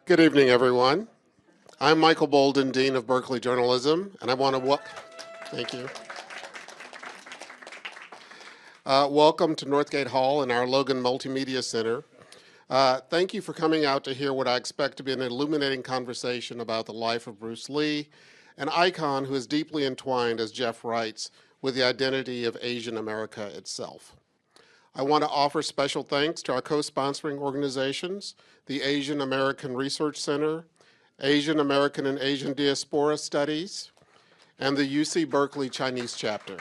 Good evening, everyone. I'm Michael Bolden, Dean of Berkeley Journalism, and I want to thank you. Welcome to Northgate Hall in our Logan Multimedia Center. Thank you for coming out to hear what I expect to be an illuminating conversation about the life of Bruce Lee, an icon who is deeply entwined, as Jeff writes, with the identity of Asian America itself. I want to offer special thanks to our co-sponsoring organizations, the Asian American Research Center, Asian American and Asian Diaspora Studies, and the UC Berkeley Chinese chapter.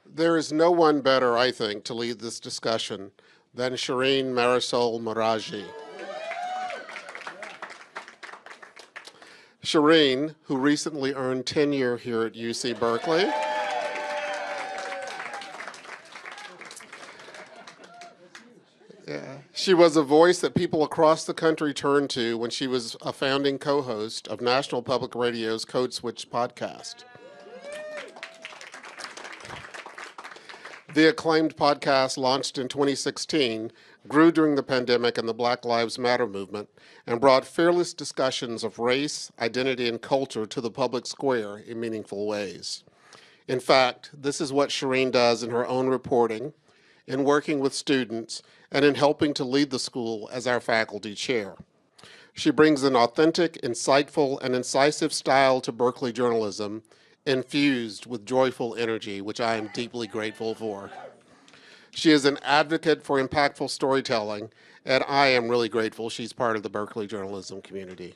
There is no one better, I think, to lead this discussion than Shereen Marisol Meraji. Shereen, who recently earned tenure here at UC Berkeley, she was a voice that people across the country turned to when she was a founding co-host of National Public Radio's Code Switch podcast. The acclaimed podcast, launched in 2016, grew during the pandemic and the Black Lives Matter movement, and brought fearless discussions of race, identity, and culture to the public square in meaningful ways. In fact, this is what Shereen does in her own reporting, in working with students, and in helping to lead the school as our faculty chair. She brings an authentic, insightful, and incisive style to Berkeley journalism, infused with joyful energy, which I am deeply grateful for. She is an advocate for impactful storytelling, and I am really grateful she's part of the Berkeley journalism community.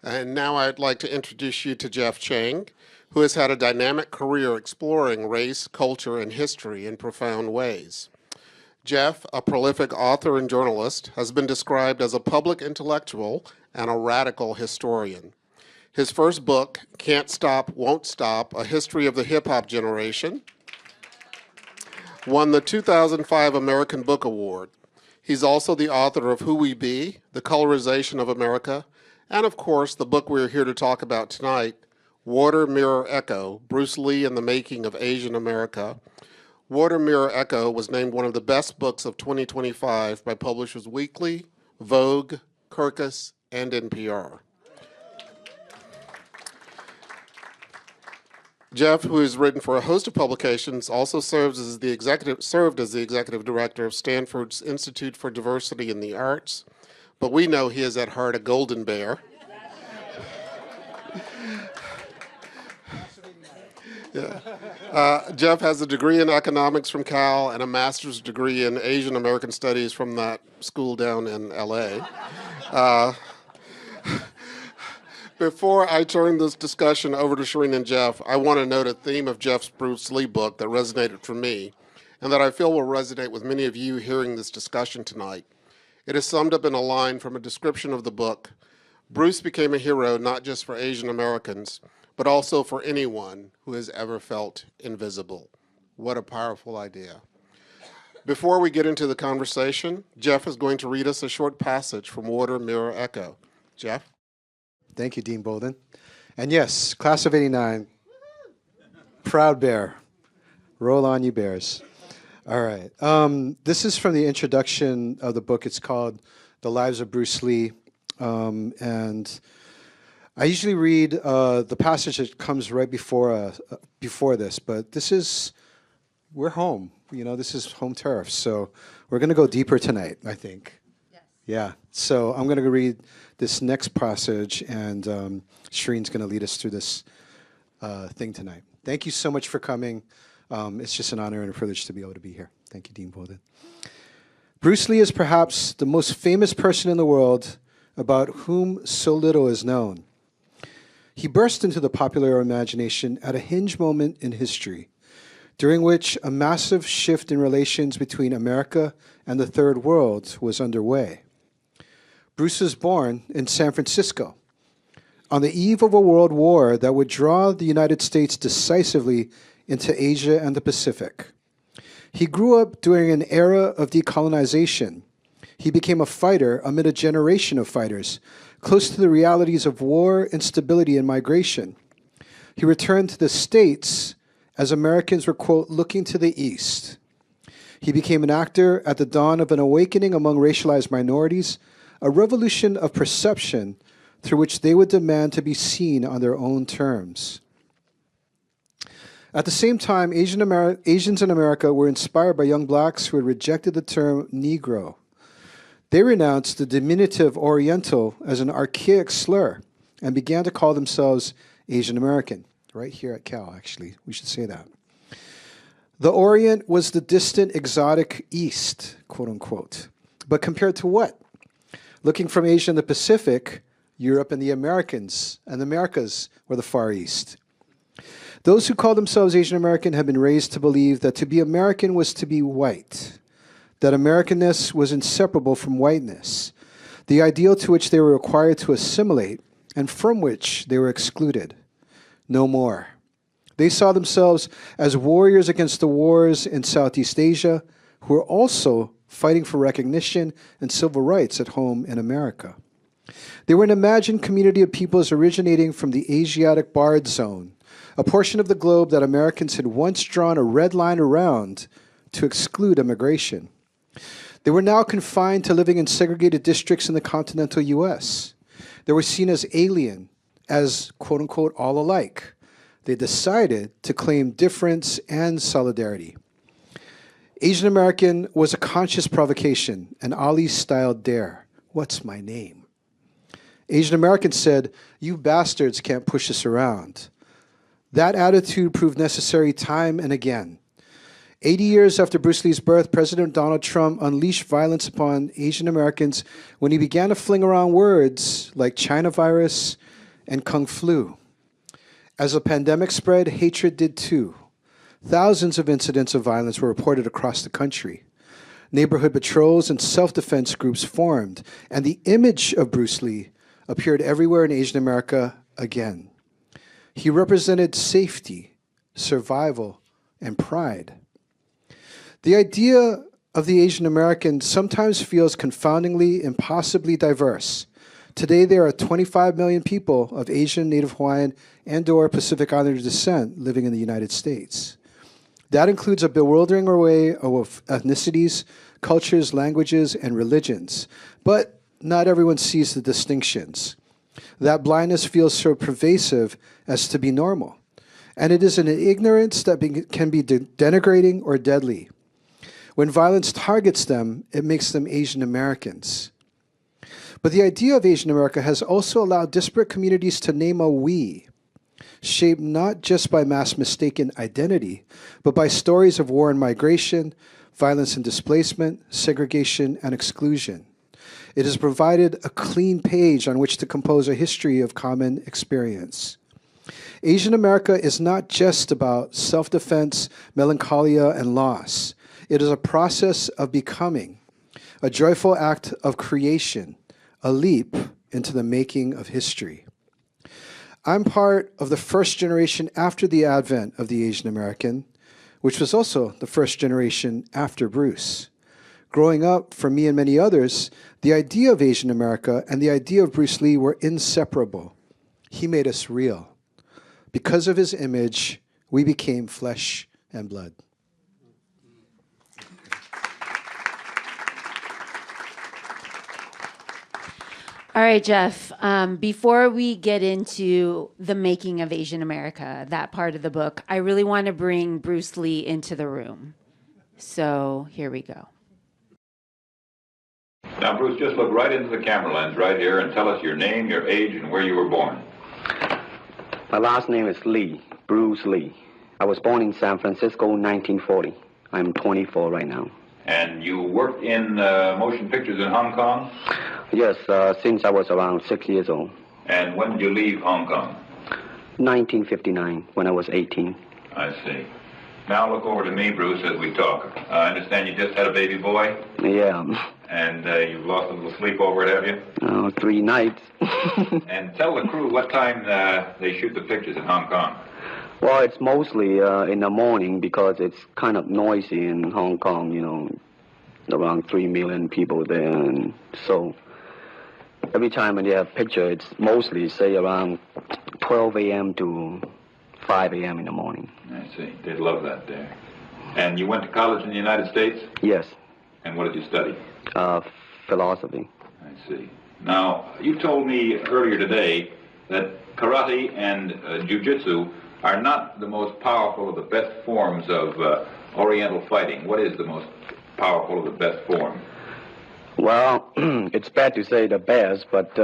And now I'd like to introduce you to Jeff Chang, who has had a dynamic career exploring race, culture, and history in profound ways. Jeff, a prolific author and journalist, has been described as a public intellectual and a radical historian. His first book, Can't Stop, Won't Stop, A History of the Hip-Hop Generation, won the 2005 American Book Award. He's also the author of Who We Be, The Colorization of America, and of course, the book we're here to talk about tonight, Water, Mirror, Echo, Bruce Lee and the Making of Asian America. Water, Mirror, Echo was named one of the best books of 2025 by Publishers Weekly, Vogue, Kirkus, and NPR. Jeff, who has written for a host of publications, also served as the executive director of Stanford's Institute for Diversity in the Arts, but we know he is at heart a Golden Bear. Yeah. Jeff has a degree in economics from Cal and a master's degree in Asian American studies from that school down in LA. Before I turn this discussion over to Shereen and Jeff, I want to note a theme of Jeff's Bruce Lee book that resonated for me and that I feel will resonate with many of you hearing this discussion tonight. It is summed up in a line from a description of the book. Bruce became a hero not just for Asian Americans, but also for anyone who has ever felt invisible. What a powerful idea. Before we get into the conversation, Jeff is going to read us a short passage from Water, Mirror, Echo. Jeff? Thank you, Dean Bolden. And yes, class of '89, proud bear. Roll on, you bears. All right. This is from the introduction of the book. It's called The Lives of Bruce Lee. And I usually read the passage that comes right before this, but we're home. You know, this is home turf. So we're going to go deeper tonight, I think. Yes. Yeah. So I'm going to read this next passage, and Shereen's going to lead us through this thing tonight. Thank you so much for coming. It's just an honor and a privilege to be able to be here. Thank you, Dean Bolden. Bruce Lee is perhaps the most famous person in the world about whom so little is known. He burst into the popular imagination at a hinge moment in history, during which a massive shift in relations between America and the Third World was underway. Bruce was born in San Francisco on the eve of a world war that would draw the United States decisively into Asia and the Pacific. He grew up during an era of decolonization. He became a fighter amid a generation of fighters, close to the realities of war, instability, and migration. He returned to the States as Americans were, quote, looking to the East. He became an actor at the dawn of an awakening among racialized minorities, a revolution of perception through which they would demand to be seen on their own terms. At the same time, Asians in America were inspired by young blacks who had rejected the term Negro. They renounced the diminutive Oriental as an archaic slur and began to call themselves Asian American. Right here at Cal, actually, we should say that. The Orient was the distant, exotic East, quote unquote. But compared to what? Looking from Asia and the Pacific, Europe and the Americas were the Far East. Those who call themselves Asian American have been raised to believe that to be American was to be white, that Americanness was inseparable from whiteness, the ideal to which they were required to assimilate and from which they were excluded. No more. They saw themselves as warriors against the wars in Southeast Asia, who were also fighting for recognition and civil rights at home in America. They were an imagined community of peoples originating from the Asiatic Barred Zone, a portion of the globe that Americans had once drawn a red line around to exclude immigration. They were now confined to living in segregated districts in the continental U.S. They were seen as alien, as quote-unquote all alike. They decided to claim difference and solidarity. Asian American was a conscious provocation, an Ali-style dare. What's my name? Asian American said, "You bastards can't push us around." That attitude proved necessary time and again. 80 years after Bruce Lee's birth, President Donald Trump unleashed violence upon Asian Americans when he began to fling around words like China virus and Kung flu. As the pandemic spread, hatred did too. Thousands of incidents of violence were reported across the country. Neighborhood patrols and self-defense groups formed, and the image of Bruce Lee appeared everywhere in Asian America again. He represented safety, survival, and pride. The idea of the Asian American sometimes feels confoundingly, impossibly diverse. Today, there are 25 million people of Asian, Native Hawaiian, and/or Pacific Islander descent living in the United States. That includes a bewildering array of ethnicities, cultures, languages, and religions. But not everyone sees the distinctions. That blindness feels so pervasive as to be normal. And it is an ignorance that can be denigrating or deadly. When violence targets them, it makes them Asian Americans. But the idea of Asian America has also allowed disparate communities to name a we, shaped not just by mass mistaken identity, but by stories of war and migration, violence and displacement, segregation and exclusion. It has provided a clean page on which to compose a history of common experience. Asian America is not just about self-defense, melancholia, and loss. It is a process of becoming, a joyful act of creation, a leap into the making of history. I'm part of the first generation after the advent of the Asian American, which was also the first generation after Bruce. Growing up, for me and many others, the idea of Asian America and the idea of Bruce Lee were inseparable. He made us real. Because of his image, we became flesh and blood. All right, Jeff, before we get into the making of Asian America, that part of the book, I really want to bring Bruce Lee into the room. So here we go. Now, Bruce, just look right into the camera lens right here and tell us your name, your age, and where you were born. My last name is Lee, Bruce Lee. I was born in San Francisco in 1940. I'm 24 right now. And you worked in motion pictures in Hong Kong? Yes, since I was around 6 years old. And when did you leave Hong Kong? 1959, when I was 18. I see. Now look over to me, Bruce, as we talk. I understand you just had a baby boy? Yeah. And you've lost a little sleep over it, have you? 3 nights. And tell the crew what time they shoot the pictures in Hong Kong. Well, it's mostly in the morning because it's kind of noisy in Hong Kong, you know, around 3 million people there. And so every time when you have a picture, it's mostly, say, around 12 a.m. to 5 a.m. in the morning. I see. They'd love that there. And you went to college in the United States? Yes, And what did you study? philosophy. I see. Now, you told me earlier today that karate and jiu-jitsu are not the most powerful of the best forms of Oriental fighting. What is the most powerful of the best form? Well, it's bad to say the best, but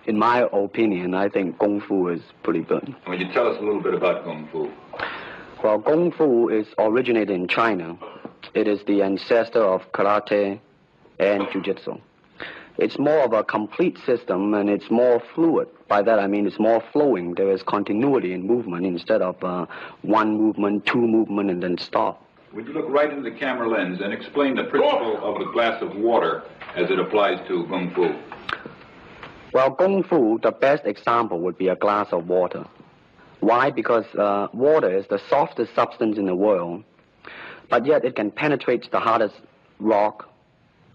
in my opinion, I think Kung Fu is pretty good. Would you tell us a little bit about Kung Fu? Well, Kung Fu is originated in China. It is the ancestor of karate and jiu-jitsu. It's more of a complete system, and it's more fluid. By that I mean it's more flowing. There is continuity in movement instead of one movement, two movement, and then stop. Would you look right into the camera lens and explain the principle of a glass of water as it applies to Kung Fu? Well, Kung Fu, the best example would be a glass of water. Why? Because water is the softest substance in the world, but yet it can penetrate the hardest rock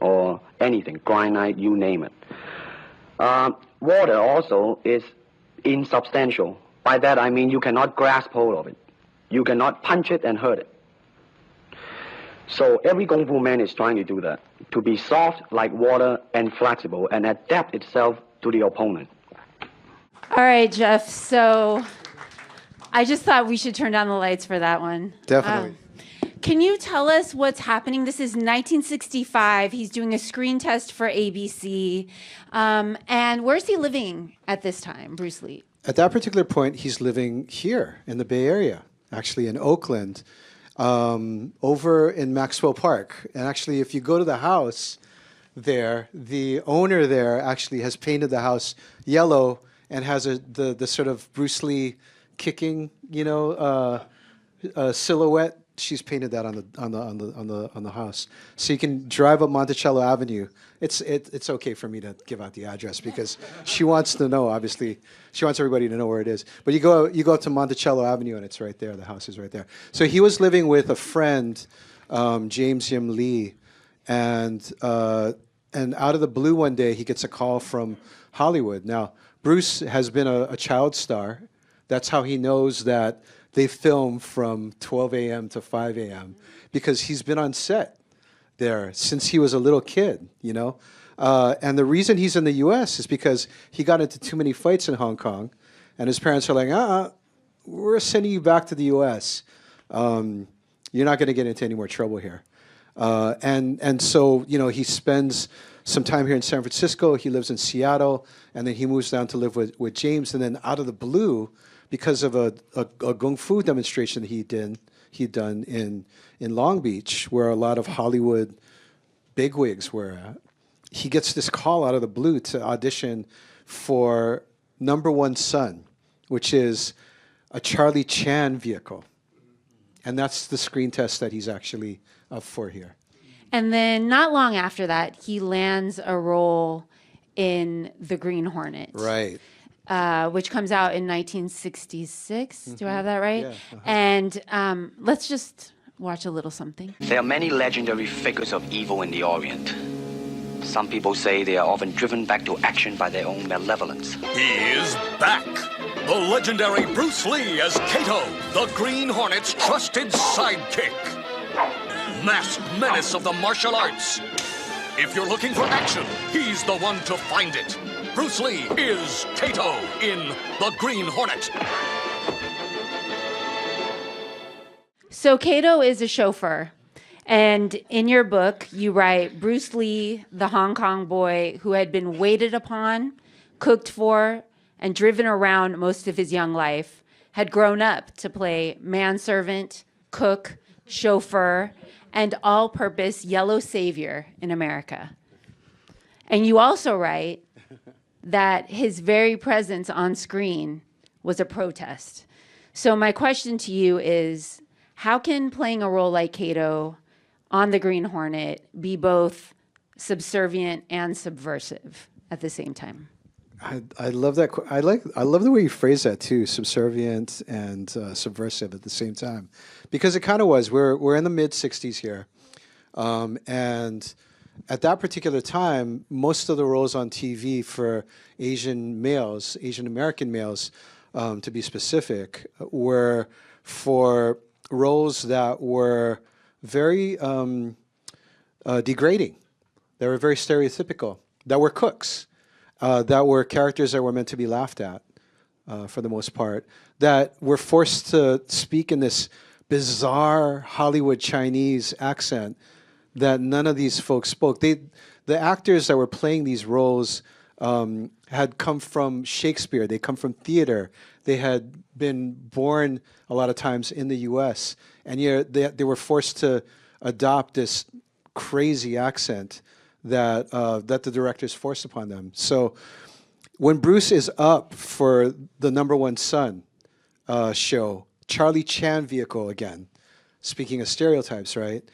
or anything, granite, you name it. Water also is insubstantial. By that I mean you cannot grasp hold of it. You cannot punch it and hurt it. So every Kung Fu man is trying to do that, to be soft like water and flexible and adapt itself to the opponent. All right, Jeff. So I just thought we should turn down the lights for that one. Definitely. Can you tell us what's happening? This is 1965. He's doing a screen test for ABC. And where's he living at this time, Bruce Lee? At that particular point, he's living here in the Bay Area, actually in Oakland, over in Maxwell Park. And actually, if you go to the house there, the owner there actually has painted the house yellow and has the sort of Bruce Lee kicking, silhouette. She's painted that on the house, so you can drive up Monticello Avenue. It's okay for me to give out the address because she wants to know. Obviously, she wants everybody to know where it is. But you go up to Monticello Avenue and it's right there. The house is right there. So he was living with a friend, James Yim Lee, and out of the blue one day he gets a call from Hollywood. Now Bruce has been a child star. That's how he knows that they film from 12 a.m. to 5 a.m. because he's been on set there since he was a little kid, And the reason he's in the U.S. is because he got into too many fights in Hong Kong, and his parents are like, we're sending you back to the U.S. You're not going to get into any more trouble here. And so, he spends some time here in San Francisco. He lives in Seattle, and then he moves down to live with James. And then out of the blue, because of a Kung Fu demonstration that he'd done in Long Beach, where a lot of Hollywood bigwigs were at, he gets this call out of the blue to audition for Number One Son, which is a Charlie Chan vehicle. And that's the screen test that he's actually up for here. And then not long after that, he lands a role in The Green Hornet. Right. Which comes out in 1966. Do I have that right? Yeah, uh-huh. And let's just watch a little something. There are many legendary figures of evil in the Orient. Some people say they are often driven back to action by their own malevolence. He is back. The legendary Bruce Lee as Kato, the Green Hornet's trusted sidekick. Masked menace of the martial arts. If you're looking for action, he's the one to find it. Bruce Lee is Kato in The Green Hornet. So Kato is a chauffeur. And in your book, you write, Bruce Lee, the Hong Kong boy who had been waited upon, cooked for, and driven around most of his young life, had grown up to play manservant, cook, chauffeur, and all-purpose yellow savior in America. And you also write that his very presence on screen was a protest. So my question to you is, how can playing a role like Kato on The Green Hornet be both subservient and subversive at the same time? I love that. I love the way you phrase that too, subservient and subversive at the same time, because it kind of was. We're in the mid '60s here, and at that particular time, most of the roles on TV for Asian American males, to be specific, were for roles that were very degrading. They were very stereotypical. That were cooks. That were characters that were meant to be laughed at, for the most part. That were forced to speak in this bizarre Hollywood Chinese accent that none of these folks spoke. The actors that were playing these roles had come from Shakespeare. They come from theater. They had been born a lot of times in the U.S. And yet they were forced to adopt this crazy accent that the directors forced upon them. So when Bruce is up for the Number One Son show, Charlie Chan vehicle again, speaking of stereotypes, right?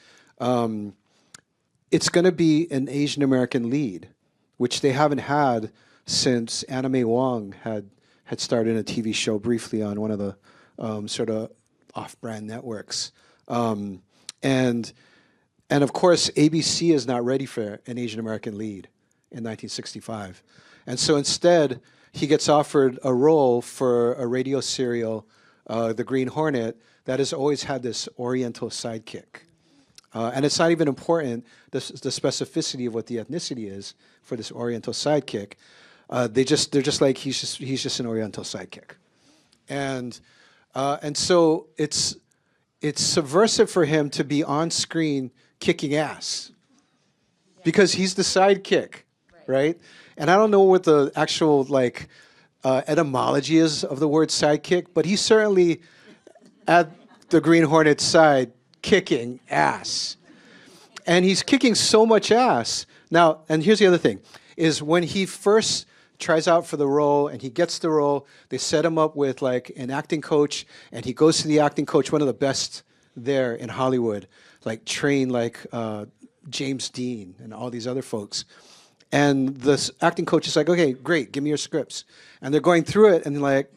It's going to be an Asian American lead, which they haven't had since Anna May Wong had starred in a TV show briefly on one of the sort of off-brand networks. And of course, ABC is not ready for an Asian American lead in 1965. And so instead, he gets offered a role for a radio serial, The Green Hornet, that has always had this Oriental sidekick. And it's not even important, the specificity of what the ethnicity is for this Oriental sidekick. They're just like, he's just an Oriental sidekick. And so it's subversive for him to be on screen kicking ass because he's the sidekick, right? And I don't know what the actual etymology is of the word sidekick, but he's certainly at the Green Hornet's side kicking ass. And he's kicking so much ass. Now, and here's the other thing, is when he first tries out for the role and he gets the role, they set him up with an acting coach, and he goes to the acting coach, one of the best there in Hollywood, trained James Dean and all these other folks. And the acting coach is like, okay, great, give me your scripts. And they're going through it, and they're like,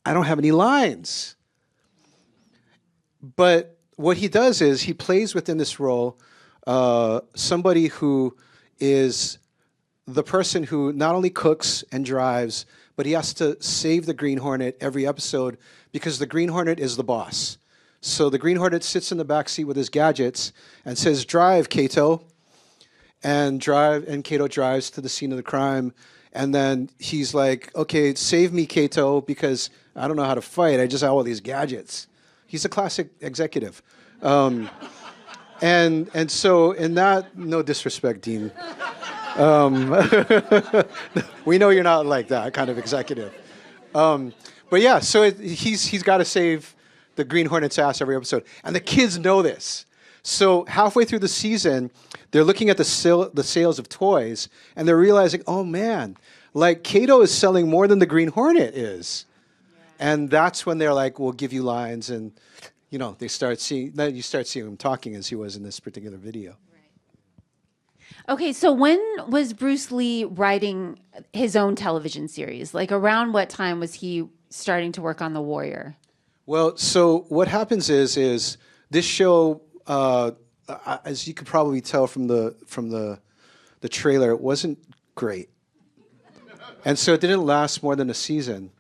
I don't have any lines. But what he does is he plays within this role somebody who is the person who not only cooks and drives, but he has to save the Green Hornet every episode because the Green Hornet is the boss. So the Green Hornet sits in the back seat with his gadgets and says, drive, Kato. And Kato drives to the scene of the crime. And then he's like, okay, save me, Kato, because I don't know how to fight. I just have all these gadgets. He's a classic executive. And so in that, no disrespect, Dean. We know you're not like that kind of executive. But yeah, so he's got to save the Green Hornet's ass every episode. And the kids know this. So halfway through the season, they're looking at the sales of toys, and they're realizing, oh man, Kato is selling more than the Green Hornet is. Yeah. And that's when they're like, we'll give you lines, and you start seeing him talking as he was in this particular video. Right. Okay, so when was Bruce Lee writing his own television series? Around what time was he starting to work on The Warrior? Well, so what happens is this show, as you could probably tell from the trailer, it wasn't great, and so it didn't last more than a season.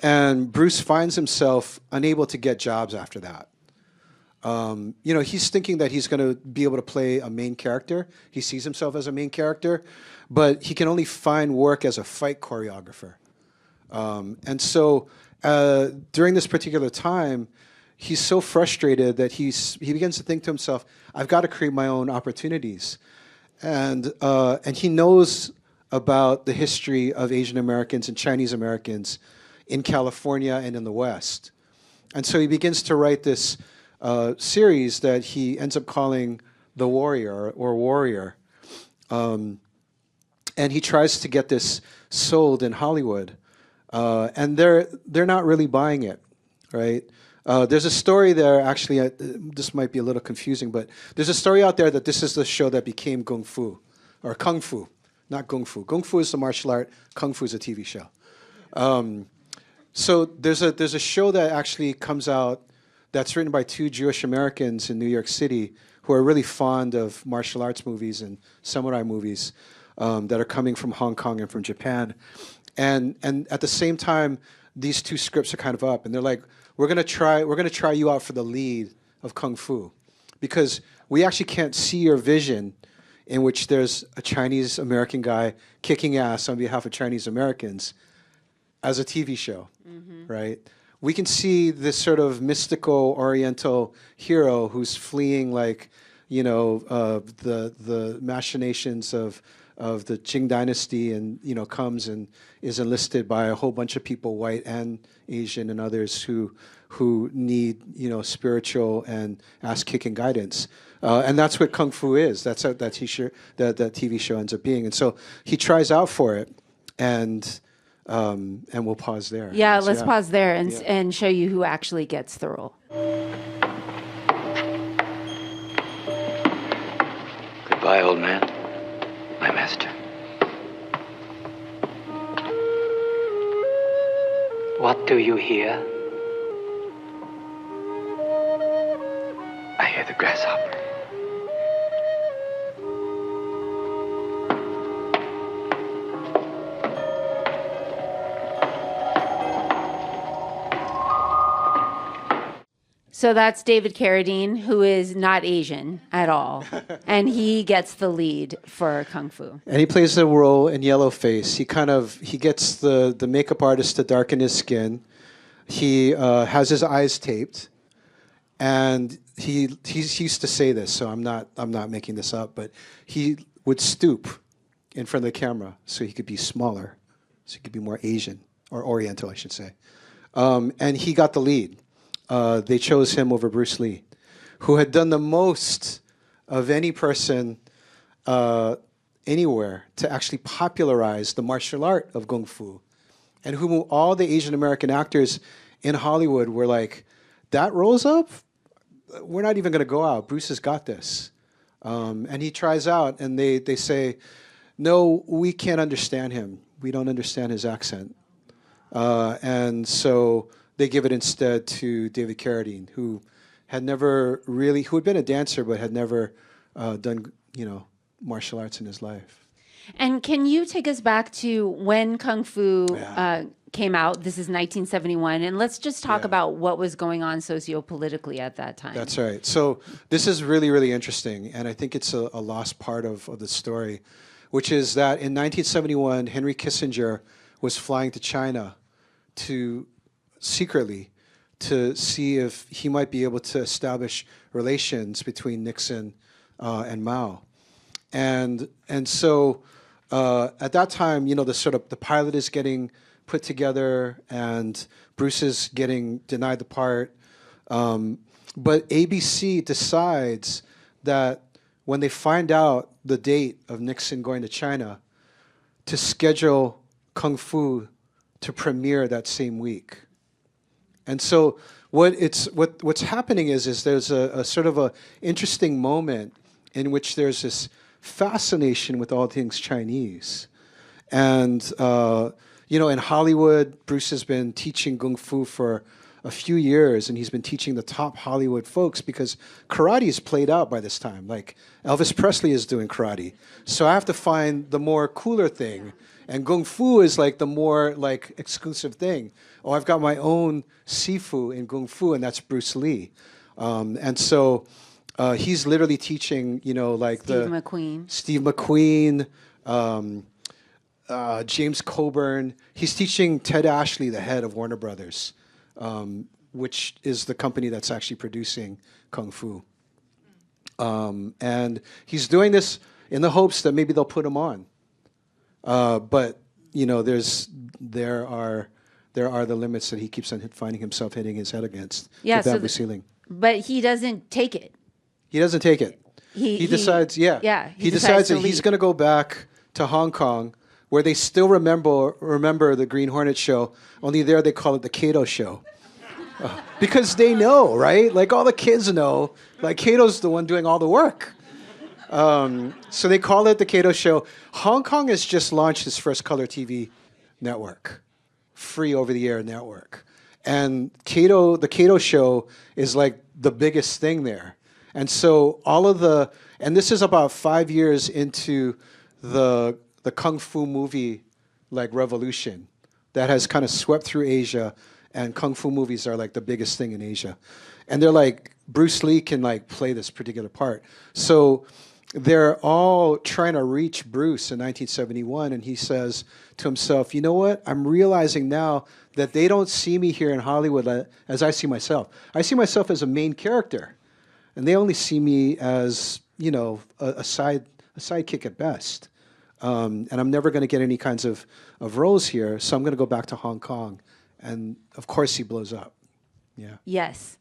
And Bruce finds himself unable to get jobs after that. He's thinking that he's going to be able to play a main character. He sees himself as a main character, but he can only find work as a fight choreographer. And so during this particular time, he's so frustrated that he begins to think to himself, I've got to create my own opportunities. And he knows about the history of Asian Americans and Chinese Americans in California and in the West. And so he begins to write this series that he ends up calling The Warrior or Warrior. And he tries to get this sold in Hollywood. And they're not really buying it, right? There's a story there, actually, this might be a little confusing, but there's a story out there that this is the show that became Kung Fu, or Kung Fu, not Kung Fu. Kung Fu is the martial art, Kung Fu is a TV show. So there's a show that actually comes out that's written by two Jewish Americans in New York City who are really fond of martial arts movies and samurai movies that are coming from Hong Kong and from Japan. And at the same time, these two scripts are kind of up, and they're like, we're gonna try you out for the lead of Kung Fu, because we actually can't see your vision, in which there's a Chinese American guy kicking ass on behalf of Chinese Americans, as a TV show, right? We can see this sort of mystical Oriental hero who's fleeing, like, you know, the machinations of the Qing dynasty, and, you know, comes and is enlisted by a whole bunch of people, white and Asian and others, who need, you know, spiritual and ass-kicking guidance. And that's what Kung Fu is. That's what that TV show ends up being. And so he tries out for it, and we'll pause there. Yeah, let's pause there and show you who actually gets the role. Goodbye, old man. My master. What do you hear? I hear the grasshopper. So that's David Carradine, who is not Asian at all, and he gets the lead for Kung Fu. And he plays the role in Yellowface. He gets the makeup artist to darken his skin. He has his eyes taped, and he used to say this, so I'm not making this up, but he would stoop in front of the camera so he could be smaller, so he could be more Asian, or Oriental, I should say. And he got the lead. They chose him over Bruce Lee, who had done the most of any person anywhere to actually popularize the martial art of Kung Fu, and whom all the Asian American actors in Hollywood were like, that rolls up? We're not even going to go out. Bruce has got this. And he tries out, and they say, no, we can't understand him. We don't understand his accent. And so they give it instead to David Carradine, who had been a dancer, but had never done, you know, martial arts in his life. And can you take us back to when Kung Fu came out? This is 1971, and let's just talk about what was going on sociopolitically at that time. That's right. So this is really, really interesting, and I think it's a lost part of the story, which is that in 1971, Henry Kissinger was flying to China secretly to see if he might be able to establish relations between Nixon and Mao. And so at that time, you know, the pilot is getting put together, and Bruce is getting denied the part. But ABC decides that when they find out the date of Nixon going to China, to schedule Kung Fu to premiere that same week. And so what's happening is there's a sort of a interesting moment in which there's this fascination with all things Chinese. And, you know, in Hollywood, Bruce has been teaching Kung Fu for a few years, and he's been teaching the top Hollywood folks, because karate is played out by this time. Like, Elvis Presley is doing karate. So I have to find the more cooler thing. And Kung Fu is like the more like exclusive thing. Oh, I've got my own Sifu in Kung Fu, and that's Bruce Lee. And so he's literally teaching, you know, like Steve McQueen, James Coburn. He's teaching Ted Ashley, the head of Warner Brothers, which is the company that's actually producing Kung Fu. And he's doing this in the hopes that maybe they'll put him on. But you know, there are the limits that he keeps on finding himself hitting his head against. Yeah, the bamboo ceiling. But he doesn't take it. He doesn't take it. He decides. He decides that he's going to go back to Hong Kong, where they still remember the Green Hornet show. Only there they call it the Kato show. Because they know, right? Like, all the kids know, like, Kato's the one doing all the work. So they call it the Kato show. Hong Kong has just launched its first color TV network, free over-the-air network. And the Kato show is like the biggest thing there. And so and this is about 5 years into the Kung Fu movie, like, revolution. that has kind of swept through Asia, and kung fu movies are like the biggest thing in Asia. And they're like, Bruce Lee can like play this particular part. So they're all trying to reach Bruce in 1971, and he says to himself, you know what? I'm realizing now that they don't see me here in Hollywood as I see myself. I see myself as a main character, and they only see me as, you know, a sidekick at best. And I'm never going to get any kinds of roles here, so I'm going to go back to Hong Kong. And of course he blows up. Yeah. Yes.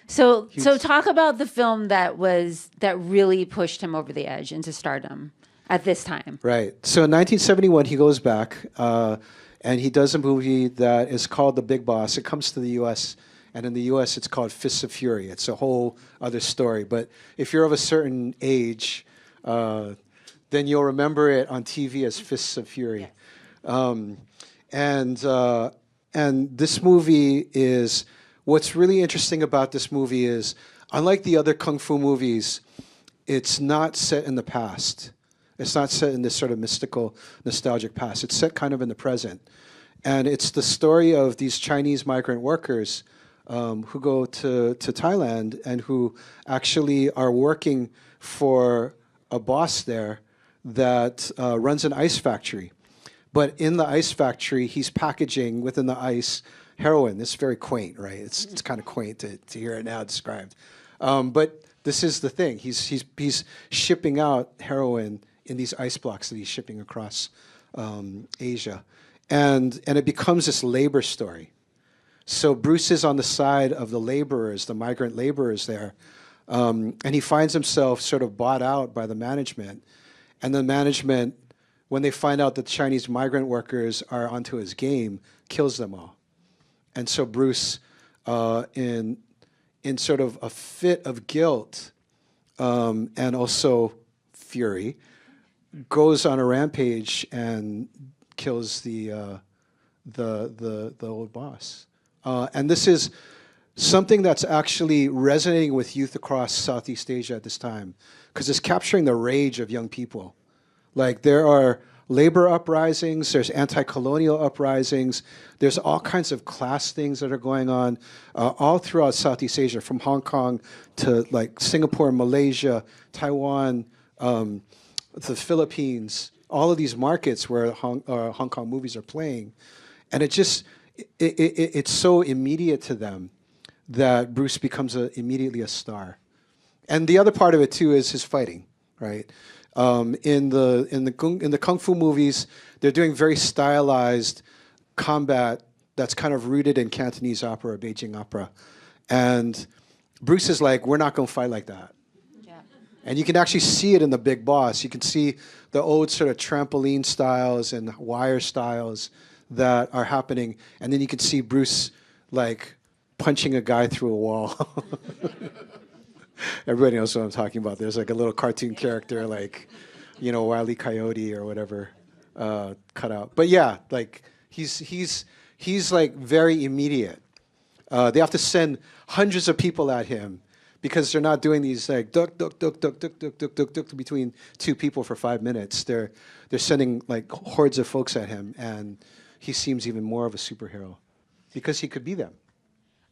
So talk about the film that really pushed him over the edge into stardom at this time. Right. So in 1971, he goes back and he does a movie that is called The Big Boss. It comes to the U.S., and in the U.S. it's called Fists of Fury. It's a whole other story. But if you're of a certain age, then you'll remember it on TV as Fists of Fury. And this movie is, what's really interesting about this movie is, unlike the other kung fu movies, it's not set in the past. It's not set in this sort of mystical, nostalgic past. It's set kind of in the present. And it's the story of these Chinese migrant workers who go to Thailand and who actually are working for a boss there that runs an ice factory. But in the ice factory, he's packaging within the ice heroin. It's very quaint, right? It's kind of quaint to hear it now described. But this is the thing. He's shipping out heroin in these ice blocks that he's shipping across Asia. And it becomes this labor story. So Bruce is on the side of the laborers, the migrant laborers there. And he finds himself sort of bought out by the management. And the management, when they find out that the Chinese migrant workers are onto his game, kills them all. And so Bruce, in sort of a fit of guilt and also fury, goes on a rampage and kills the old boss. And this is something that's actually resonating with youth across Southeast Asia at this time, because it's capturing the rage of young people. Like, there are labor uprisings, there's anti-colonial uprisings, there's all kinds of class things that are going on all throughout Southeast Asia, from Hong Kong to like Singapore, Malaysia, Taiwan, the Philippines, all of these markets where Hong Kong movies are playing. And it's so immediate to them that Bruce becomes immediately a star. And the other part of it too is his fighting, right? In the kung fu movies, they're doing very stylized combat that's kind of rooted in Cantonese opera or Beijing opera. And Bruce is like, we're not going to fight like that. Yeah. And you can actually see it in The Big Boss. You can see the old sort of trampoline styles and wire styles that are happening. And then you can see Bruce like punching a guy through a wall. Everybody knows what I'm talking about. There's like a little cartoon character, like, you know, Wile E. Coyote or whatever, cut out. But yeah, like he's like very immediate. They have to send hundreds of people at him because they're not doing these like duck, duck, duck, duck, duck, duck, duck, duck, duck between two people for 5 minutes. They're sending like hordes of folks at him, and he seems even more of a superhero because he could be them.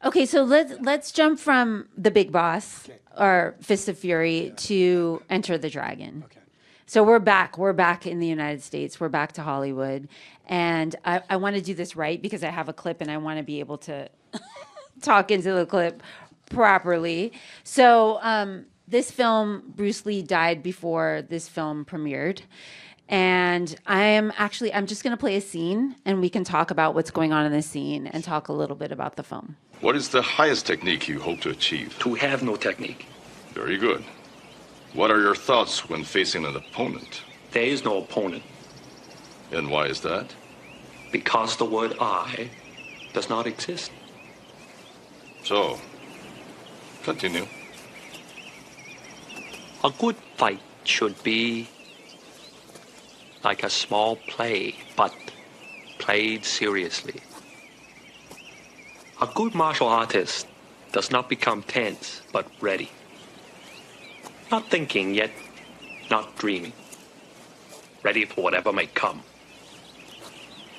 Okay, so let's jump from The Big Boss or Fist of Fury to Enter the Dragon. Okay. So we're back in the United States. We're back to Hollywood. And I want to do this right because I have a clip and I want to be able to talk into the clip properly. So this film, Bruce Lee died before this film premiered. And I'm just going to play a scene and we can talk about what's going on in the scene and talk a little bit about the film. What is the highest technique you hope to achieve? To have no technique. Very good. What are your thoughts when facing an opponent? There is no opponent. And why is that? Because the word I does not exist. So, continue. A good fight should be like a small play, but played seriously. A good martial artist does not become tense, but ready. Not thinking, yet not dreaming. Ready for whatever may come.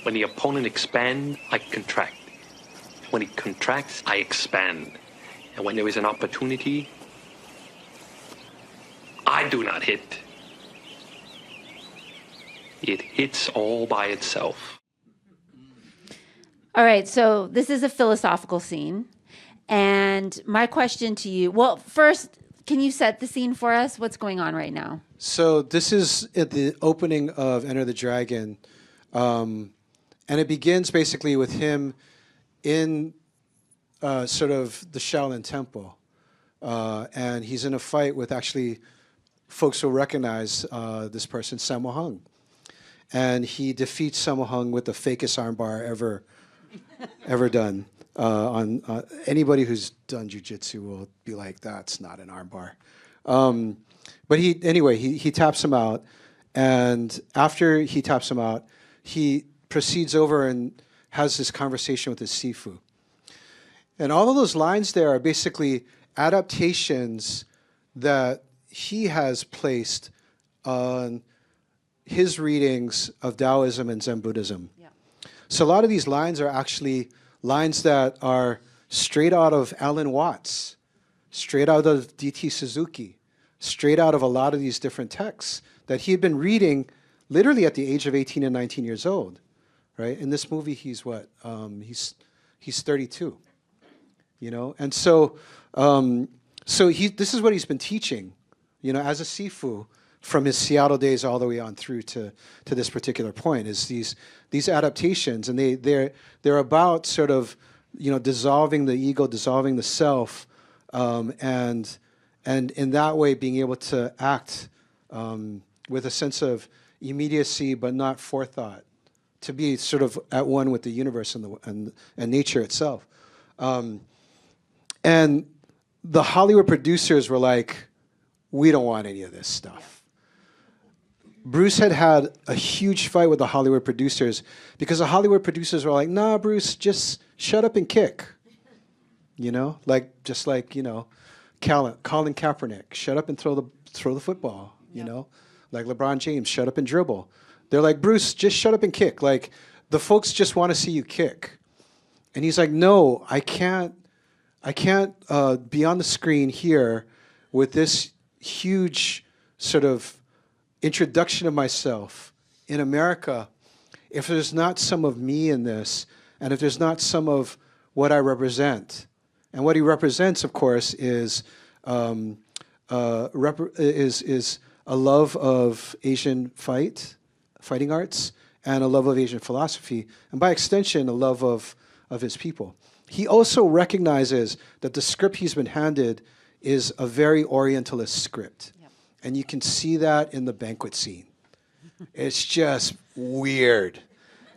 When the opponent expands, I contract. When he contracts, I expand. And when there is an opportunity, I do not hit. It hits all by itself. All right, so this is a philosophical scene. And my question to you, well, first, can you set the scene for us? What's going on right now? So this is at the opening of Enter the Dragon. And it begins basically with him in sort of the Shaolin Temple. And he's in a fight with actually folks who recognize this person, Sammo Hung. And he defeats Sammo Hung with the fakest armbar ever done. Anybody who's done jiu-jitsu will be like, that's not an armbar. But he taps him out. And after he taps him out, he proceeds over and has this conversation with his Sifu. And all of those lines there are basically adaptations that he has placed on his readings of Taoism and Zen Buddhism. Yeah. So a lot of these lines are actually lines that are straight out of Alan Watts, straight out of D.T. Suzuki, straight out of a lot of these different texts that he had been reading literally at the age of 18 and 19 years old, right? In this movie, he's what? He's 32, you know? And so this is what he's been teaching, you know, as a Sifu from his Seattle days all the way on through to this particular point, is these adaptations, and they're about sort of, you know, dissolving the ego, dissolving the self, and in that way being able to act with a sense of immediacy but not forethought, to be sort of at one with the universe and nature itself. And the Hollywood producers were like, we don't want any of this stuff. Bruce had a huge fight with the Hollywood producers because the Hollywood producers were like, nah, Bruce, just shut up and kick. You know, just like, you know, Colin Kaepernick, shut up and throw the football, you know? Like LeBron James, shut up and dribble. They're like, Bruce, just shut up and kick. Like, the folks just want to see you kick. And he's like, no, I can't be on the screen here with this huge sort of introduction of myself in America if there's not some of me in this, and if there's not some of what I represent. And what he represents, of course, is a love of Asian fighting arts, and a love of Asian philosophy, and by extension, a love of his people. He also recognizes that the script he's been handed is a very Orientalist script. Yep. And you can see that in the banquet scene. It's just weird.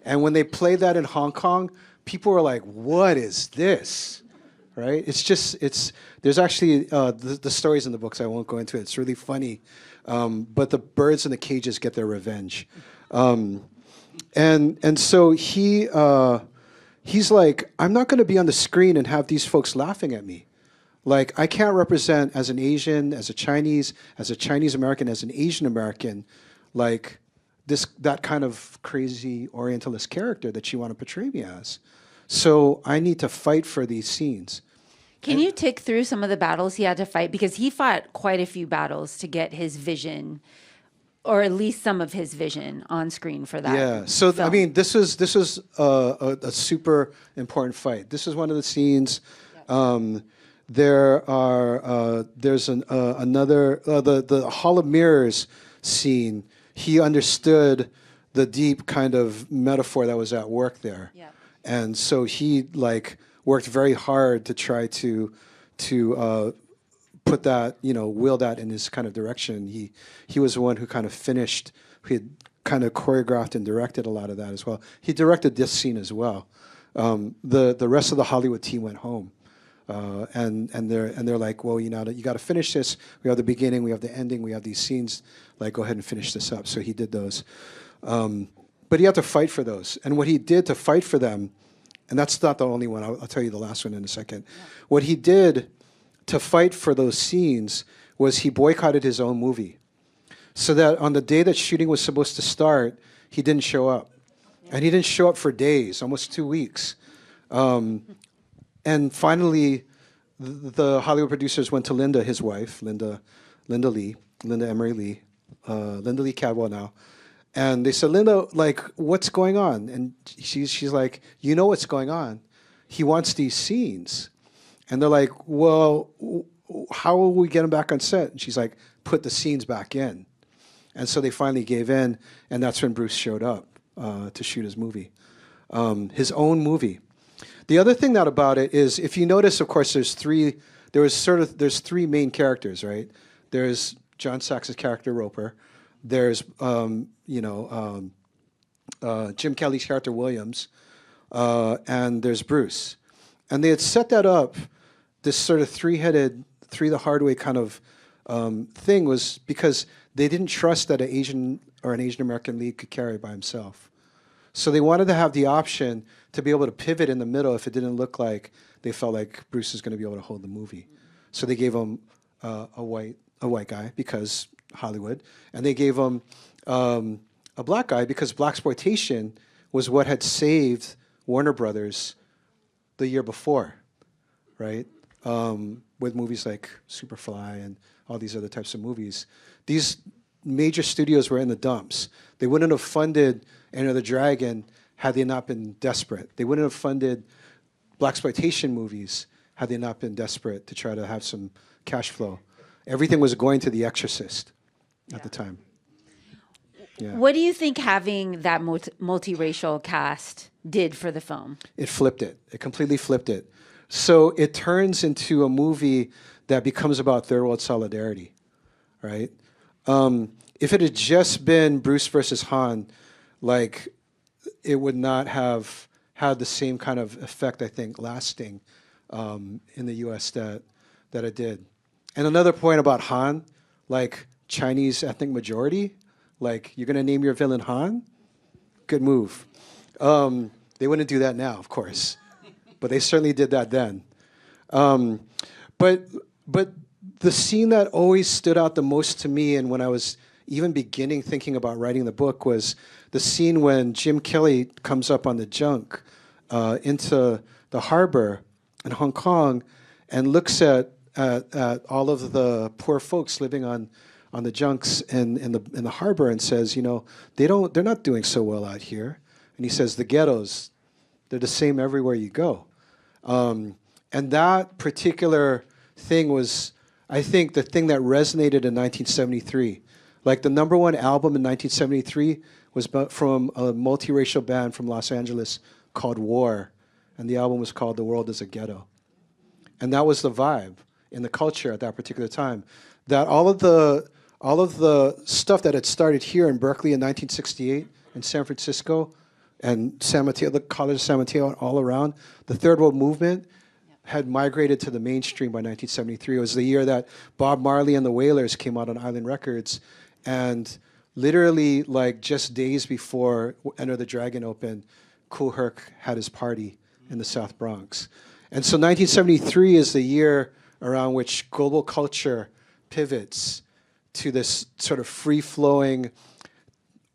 And when they play that in Hong Kong, people are like, what is this? Right? There's actually, the stories in the books, I won't go into it. It's really funny. But the birds in the cages get their revenge. And so he's like, I'm not going to be on the screen and have these folks laughing at me. Like, I can't represent as an Asian, as a Chinese American, as an Asian American, like that kind of crazy Orientalist character that you want to portray me as. So I need to fight for these scenes. Can you tick through some of the battles he had to fight? Because he fought quite a few battles to get his vision, or at least some of his vision, on screen for that. Yeah. So film. I mean, this is a super important fight. This is one of the scenes. Yep. There's another the Hall of Mirrors scene. He understood the deep kind of metaphor that was at work there. Yep. And so he worked very hard to try to put that, wheel that in his kind of direction. He was the one who kind of finished, he had kind of choreographed and directed a lot of that as well. He directed this scene as well. The rest of the Hollywood team went home. And they're like, well, you got to finish this. We have the beginning, we have the ending, we have these scenes. Like, go ahead and finish this up. So he did those. But he had to fight for those. And what he did to fight for them, and that's not the only one. I'll tell you the last one in a second. Yeah. What he did to fight for those scenes was he boycotted his own movie. So that on the day that shooting was supposed to start, he didn't show up. And he didn't show up for days, almost 2 weeks. And finally, the Hollywood producers went to Linda, his wife, Linda Emery Lee, Linda Lee Cadwell now. And they said, Linda, like, what's going on? And she's like, you know what's going on. He wants these scenes. And they're like, well, how will we get him back on set? And she's like, put the scenes back in. And so they finally gave in, and that's when Bruce showed up to shoot his movie, his own movie. The other thing about it is, if you notice, of course, there's three main characters, right? There's John Saxe's character Roper. There's Jim Kelly's character Williams, and there's Bruce. And they had set that up, this sort of three-headed, three the hard way kind of thing, was because they didn't trust that an Asian American lead could carry by himself. So they wanted to have the option to be able to pivot in the middle if it didn't look like they felt like Bruce is going to be able to hold the movie. So they gave him a white guy because Hollywood, and they gave him a black guy because blaxploitation was what had saved Warner Brothers the year before, right? With movies like Superfly and all these other types of movies. These major studios were in the dumps. They wouldn't have funded Enter the Dragon had they not been desperate. They wouldn't have funded blaxploitation movies had they not been desperate to try to have some cash flow. Everything was going to The Exorcist at the time. Yeah. What do you think having that multiracial cast did for the film? It flipped it. It completely flipped it. So it turns into a movie that becomes about third world solidarity, right? If it had just been Bruce versus Han, like, it would not have had the same kind of effect, I think, lasting in the U.S. that it did. And another point about Han, like Chinese ethnic majority, like, you're going to name your villain Han? Good move. They wouldn't do that now, of course, but they certainly did that then. But the scene that always stood out the most to me, and when I was even beginning thinking about writing the book, was the scene when Jim Kelly comes up on the junk into the harbor in Hong Kong and looks at all of the poor folks living on the junks in the harbor and says, you know, they're not doing so well out here. And he says, the ghettos, they're the same everywhere you go. And that particular thing was, I think, the thing that resonated in 1973. Like, the number one album in 1973 was from a multiracial band from Los Angeles called War, and the album was called The World is a Ghetto. And that was the vibe in the culture at that particular time. That all of the stuff that had started here in Berkeley in 1968, in San Francisco, and San Mateo, the College of San Mateo, all around, the Third World Movement had migrated to the mainstream by 1973. It was the year that Bob Marley and the Wailers came out on Island Records, and literally, like, just days before Enter the Dragon opened, Kool Herc had his party in the South Bronx. And so 1973 is the year around which global culture pivots to this sort of free-flowing,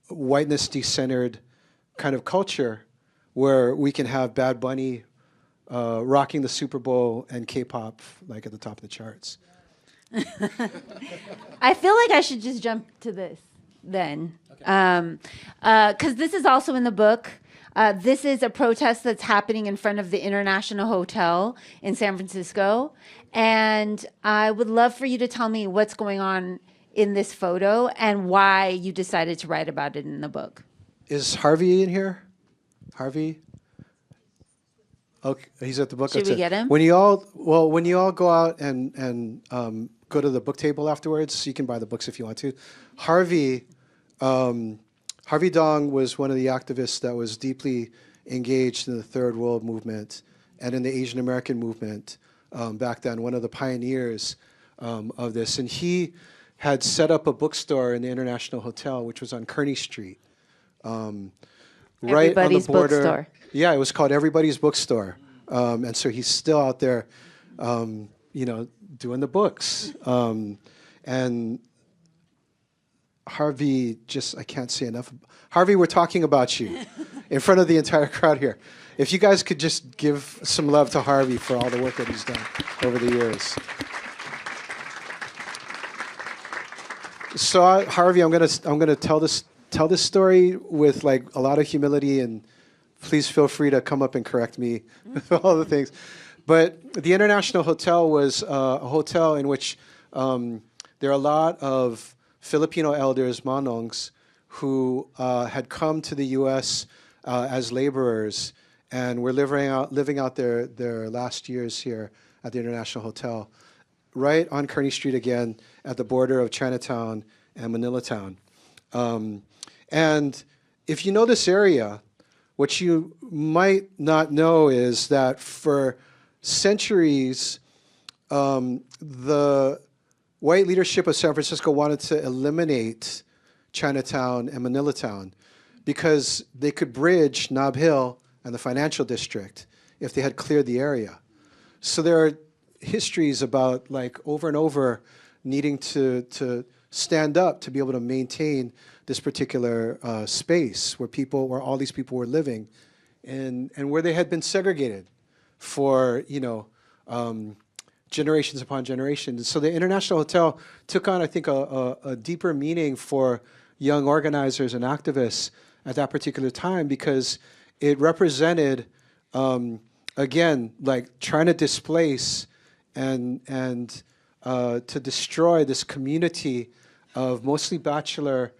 whiteness-decentered kind of culture where we can have Bad Bunny rocking the Super Bowl and K-pop, like, at the top of the charts. I feel like I should just jump to this then. Because this is also in the book. This is a protest that's happening in front of the International Hotel in San Francisco. And I would love for you to tell me what's going on in this photo and why you decided to write about it in the book. Is Harvey in here? Harvey? Okay, he's at the book. Should we get him? When you all go out and go to the book table afterwards, you can buy the books if you want to. Harvey Dong was one of the activists that was deeply engaged in the Third World movement and in the Asian American movement back then, one of the pioneers of this. And he had set up a bookstore in the International Hotel, which was on Kearny Street, right Everybody's on the border. Bookstore. Yeah, it was called Everybody's Bookstore. And so he's still out there, doing the books. And Harvey, I can't say enough. Harvey, we're talking about you in front of the entire crowd here. If you guys could just give some love to Harvey for all the work that he's done over the years. So Harvey, I'm gonna tell this story with like a lot of humility, and please feel free to come up and correct me with all the things. But the International Hotel was a hotel in which there are a lot of Filipino elders, manongs, who had come to the U.S. As laborers and were living out their last years here at the International Hotel, right on Kearny Street again, at the border of Chinatown and Manila Town. And if you know this area, what you might not know is that for centuries, the white leadership of San Francisco wanted to eliminate Chinatown and Manila Town because they could bridge Nob Hill and the financial district if they had cleared the area. So there are histories about like over and over needing to stand up to be able to maintain this particular space where all these people were living, and where they had been segregated for generations upon generations. So the International Hotel took on, I think, a deeper meaning for young organizers and activists at that particular time, because it represented, again, like trying to displace and to destroy this community of mostly bachelor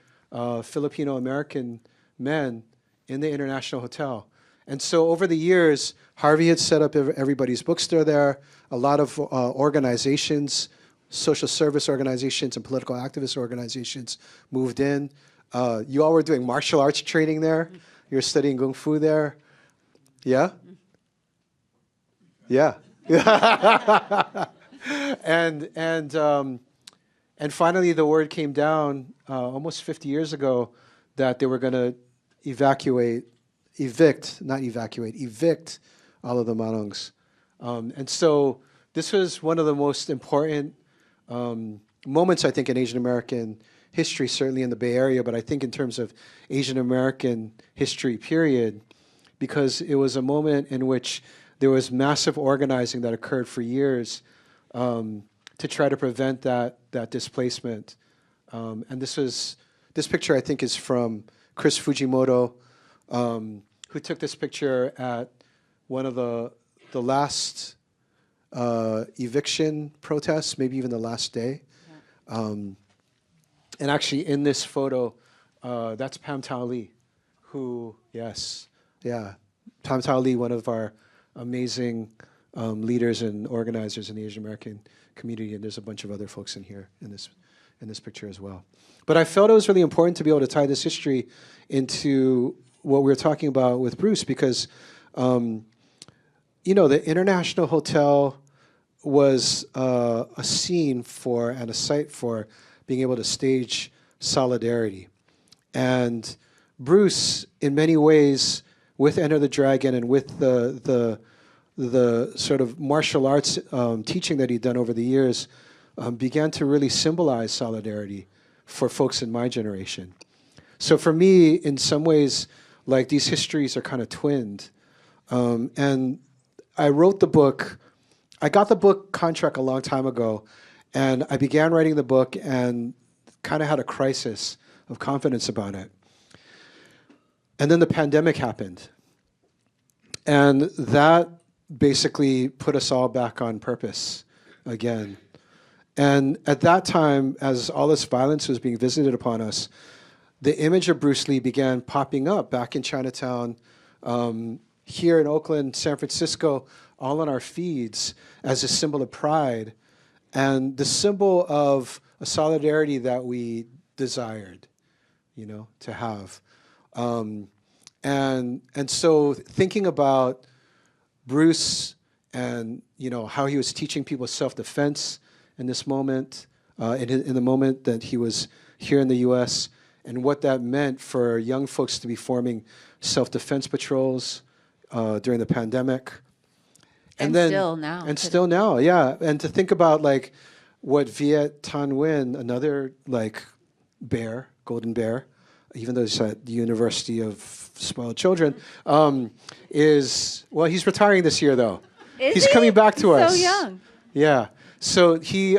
Filipino American men in the International Hotel. And so over the years, Harvey had set up everybody's bookstore there. A lot of organizations, social service organizations and political activist organizations moved in. You all were doing martial arts training there. You were studying Kung Fu there. Yeah? Yeah. And finally, the word came down almost 50 years ago that they were going to evict all of the manongs. And so this was one of the most important moments, I think, in Asian American history, certainly in the Bay Area, but I think in terms of Asian American history, period, because it was a moment in which there was massive organizing that occurred for years to try to prevent that displacement. And this picture, I think, is from Chris Fujimoto, who took this picture at one of the last eviction protests, maybe even the last day. Yeah. And actually, in this photo, that's Pam Tao Lee, who, yes, yeah, Pam Tao Lee, one of our amazing leaders and organizers in the Asian American community, and there's a bunch of other folks in here in this picture as well. But I felt it was really important to be able to tie this history into what we were talking about with Bruce, because the International Hotel was a scene for and a site for being able to stage solidarity. And Bruce, in many ways, with Enter the Dragon and with the sort of martial arts teaching that he'd done over the years, began to really symbolize solidarity for folks in my generation. So for me, in some ways, like these histories are kind of twinned. And I wrote the book. I got the book contract a long time ago, and I began writing the book and kind of had a crisis of confidence about it. And then the pandemic happened. And that basically put us all back on purpose again. And at that time, as all this violence was being visited upon us, the image of Bruce Lee began popping up back in Chinatown, here in Oakland, San Francisco, all on our feeds as a symbol of pride and the symbol of a solidarity that we desired, to have. And so thinking about Bruce and, how he was teaching people self-defense in this moment, in the moment that he was here in the U.S., and what that meant for young folks to be forming self-defense patrols during the pandemic. And still now. And still now, yeah. And to think about like what Viet Thanh Nguyen, another like bear, golden bear, even though he's at the University of Spoiled Children, is, well, he's retiring this year, though. He's coming back to us. So young. Yeah. So he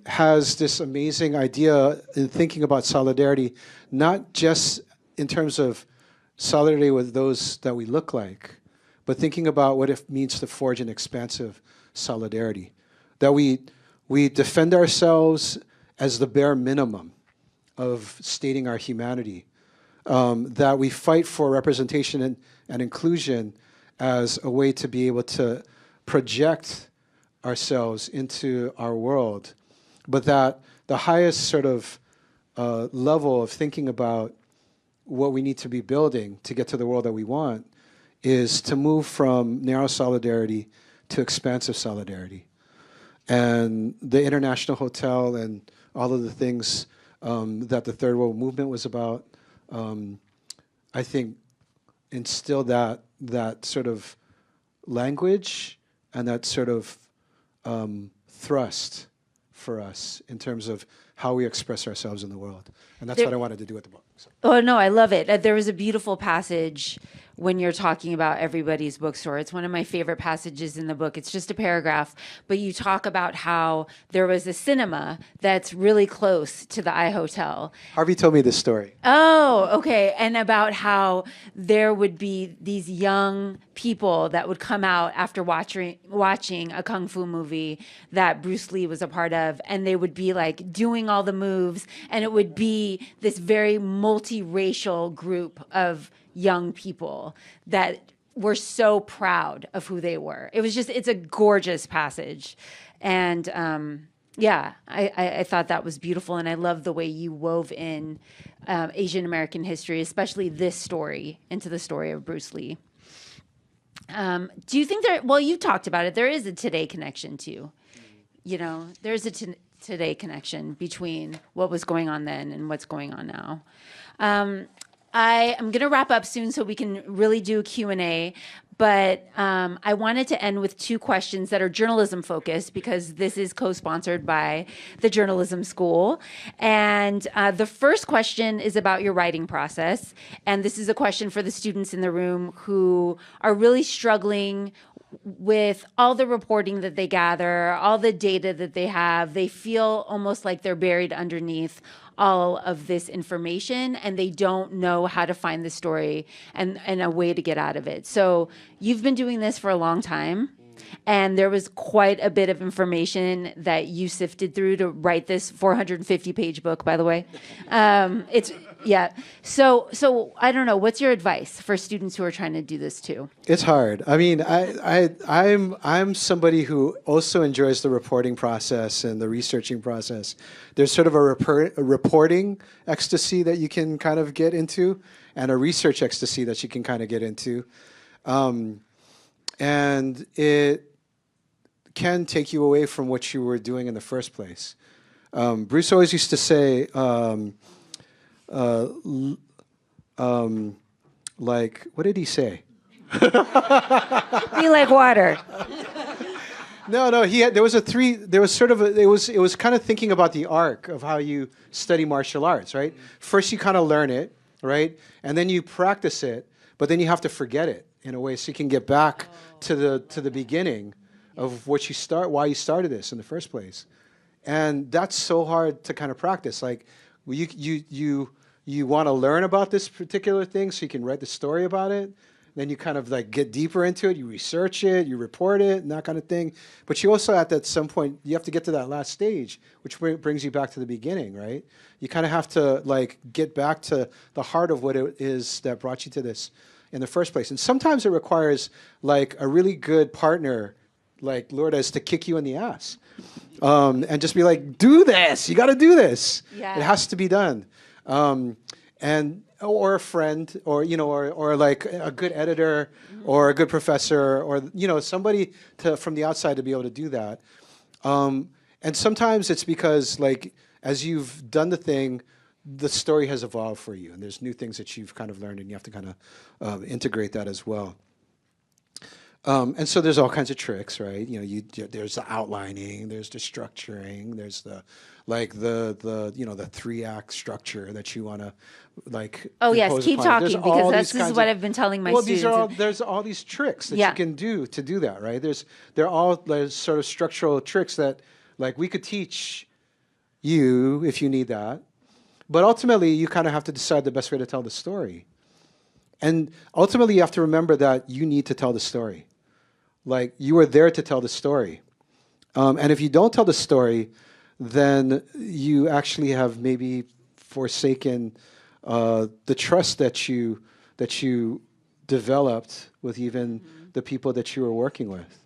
has this amazing idea in thinking about solidarity, not just in terms of solidarity with those that we look like, but thinking about what it means to forge an expansive solidarity. That we defend ourselves as the bare minimum of stating our humanity. That we fight for representation and inclusion as a way to be able to project ourselves into our world, but that the highest sort of level of thinking about what we need to be building to get to the world that we want is to move from narrow solidarity to expansive solidarity. And the International Hotel and all of the things that the Third World Movement was about, I think instilled that sort of language and that sort of thrust for us in terms of how we express ourselves in the world. And that's what I wanted to do with the book. So. Oh, no, I love it. There was a beautiful passage when you're talking about everybody's bookstore. It's one of my favorite passages in the book. It's just a paragraph, but you talk about how there was a cinema that's really close to the iHotel. Harvey told me this story. Oh, okay. And about how there would be these young people that would come out after watching a kung fu movie that Bruce Lee was a part of, and they would be like doing all the moves, and it would be this very multiracial group of young people that were so proud of who they were. It's a gorgeous passage. And I thought that was beautiful. And I love the way you wove in Asian American history, especially this story, into the story of Bruce Lee. Do you think you talked about it, there is a today connection too. You know, there's a today connection between what was going on then and what's going on now. I am going to wrap up soon so we can really do a Q&A, but I wanted to end with two questions that are journalism focused because this is co-sponsored by the journalism school. And the first question is about your writing process. And this is a question for the students in the room who are really struggling with all the reporting that they gather, all the data that they have. They feel almost like they're buried underneath all of this information and they don't know how to find the story and a way to get out of it. So you've been doing this for a long time, and there was quite a bit of information that you sifted through to write this 450-page book, by the way. So I don't know. What's your advice for students who are trying to do this too? It's hard. I mean, I'm somebody who also enjoys the reporting process and the researching process. There's sort of a reporting ecstasy that you can kind of get into, and a research ecstasy that you can kind of get into. And it can take you away from what you were doing in the first place. Bruce always used to say, like, what did he say? Be like water. No. It was kind of thinking about the arc of how you study martial arts, right? First, you kind of learn it, right? And then you practice it, but then you have to forget it in a way so you can get back to the beginning of why you started this in the first place. And that's so hard to kind of practice. Like, you want to learn about this particular thing so you can write the story about it. Then you kind of like get deeper into it, you research it, you report it, and that kind of thing. But you also at some point, you have to get to that last stage, which brings you back to the beginning, right? You kind of have to like get back to the heart of what it is that brought you to this in the first place. And sometimes it requires like a really good partner like Lourdes to kick you in the ass and just be like, do this, you got to do this. Yeah. It has to be done. Or a friend, or or like a good editor, or a good professor, or somebody from the outside to be able to do that. And sometimes it's because like as you've done the thing, the story has evolved for you, and there's new things that you've kind of learned, and you have to kind of integrate that as well. And so there's all kinds of tricks, right? There's the outlining, there's the structuring, there's the the 3-act structure that you want to Oh yes, impose keep upon it. talking because this is what I've been telling my students. There's all these tricks that Yeah. you can do to do that, right? There's sort of structural tricks that we could teach you if you need that. But ultimately, you kind of have to decide the best way to tell the story. And ultimately, you have to remember that you need to tell the story. You are there to tell the story. And if you don't tell the story, then you actually have maybe forsaken the trust that you developed with even the people that you were working with.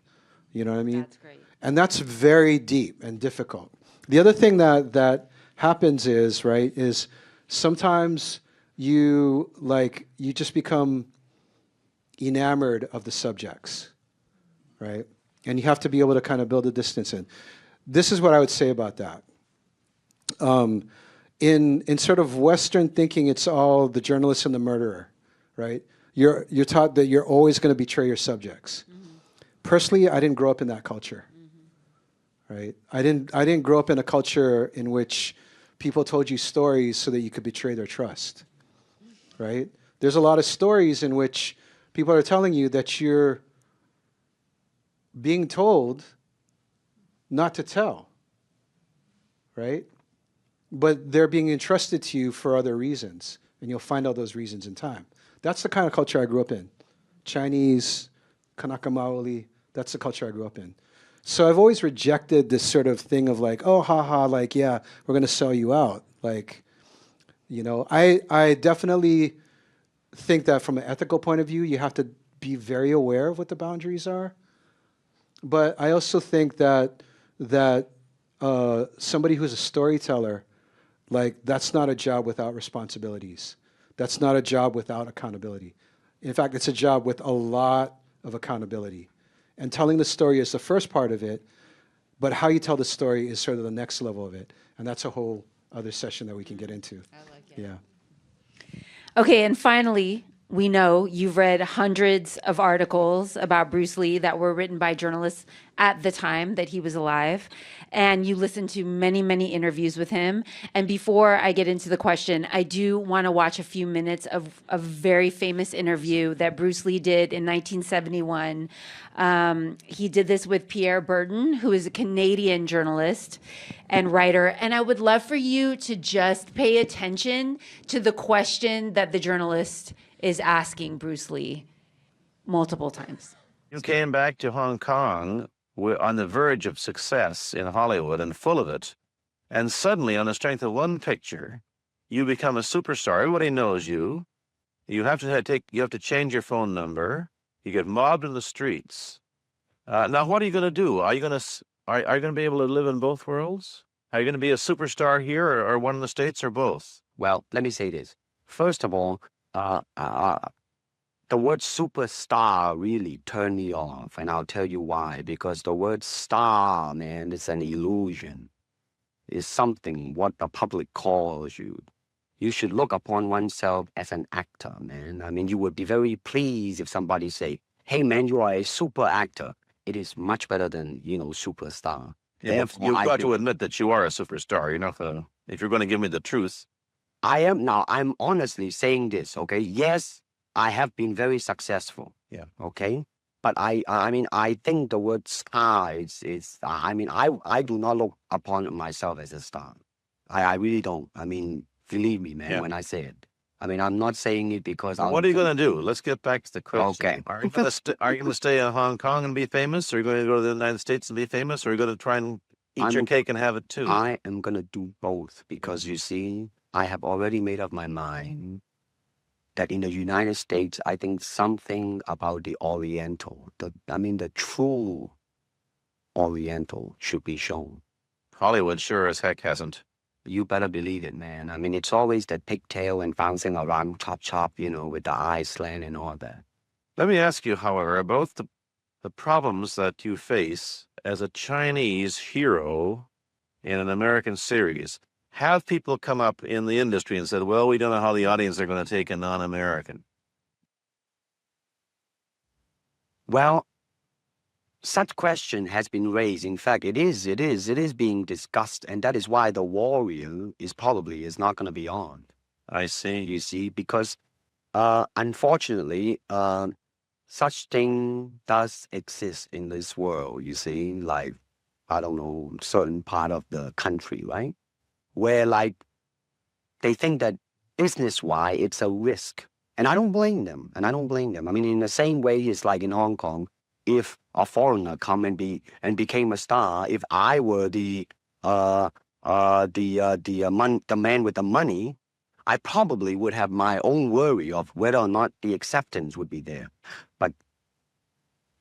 You know what I mean? That's great. And that's very deep and difficult. The other thing that happens is sometimes you just become enamored of the subjects, right? And you have to be able to kind of build a distance in. This is what I would say about that. In sort of Western thinking, it's all the journalist and the murderer, right? You're taught that you're always going to betray your subjects. Personally, I didn't grow up in that culture, right? I didn't grow up in a culture in which people told you stories so that you could betray their trust, right? There's a lot of stories in which people are telling you that you're being told not to tell, right? But they're being entrusted to you for other reasons, and you'll find out those reasons in time. That's the kind of culture I grew up in. Chinese, Kanaka Maoli, that's the culture I grew up in. So I've always rejected this sort of thing of oh, haha, yeah, we're going to sell you out. I definitely think that from an ethical point of view, you have to be very aware of what the boundaries are. But I also think that somebody who's a storyteller, that's not a job without responsibilities. That's not a job without accountability. In fact, it's a job with a lot of accountability. And telling the story is the first part of it, but how you tell the story is sort of the next level of it. And that's a whole other session that we can get into. I like it. Yeah. Okay, and finally, we know you've read hundreds of articles about Bruce Lee that were written by journalists at the time that he was alive, and you listened to many, many interviews with him. And before I get into the question, I do want to watch a few minutes of a very famous interview that Bruce Lee did in 1971. He did this with Pierre Berton, who is a Canadian journalist and writer. And I would love for you to just pay attention to the question that the journalist is asking Bruce Lee multiple times. You came back to Hong Kong. We're on the verge of success in Hollywood and full of it. And suddenly, on the strength of one picture, you become a superstar. Everybody knows you. You have to change your phone number. You get mobbed in the streets. Now, what are you going to do? Are you going to be able to live in both worlds? Are you going to be a superstar here or one in the States or both? Well, let me say this. First of all, the word superstar really turned me off, and I'll tell you why. Because the word star, man, is an illusion. It's something what the public calls you. You should look upon oneself as an actor, man. I mean, you would be very pleased if somebody say, hey, man, you are a super actor. It is much better than, superstar. Yeah, you've got to admit that you are a superstar. You're not gonna, if you're going to give me the truth. I'm honestly saying this, okay? Yes, I have been very successful. Yeah. Okay? But I think the word star I do not look upon myself as a star. I really don't. I mean, believe me, man, when I say it. I mean, I'm not saying it because what are you going to do? Let's get back to the question. Okay. Are you going to stay in Hong Kong and be famous? Or are you going to go to the United States and be famous? Or are you going to try and eat your cake and have it too? I am going to do both because, you see, I have already made up my mind that in the United States, I think something about the Oriental, the true Oriental should be shown. Hollywood sure as heck hasn't. You better believe it, man. I mean, it's always that pigtail and bouncing around chop, with the eyes slant and all that. Let me ask you, however, about the problems that you face as a Chinese hero in an American series. Have people come up in the industry and said, well, we don't know how the audience are going to take a non-American? Well, such question has been raised. In fact, it is being discussed, and that is why the warrior is not going to be on. I see. You see, because unfortunately, such thing does exist in this world. You see, like I don't know, certain part of the country, right, where like they think that business-wise it's a risk, and I don't blame them. I mean, in the same way, it's like in Hong Kong. If a foreigner come and became a star, if I were the man with the money, I probably would have my own worry of whether or not the acceptance would be there. But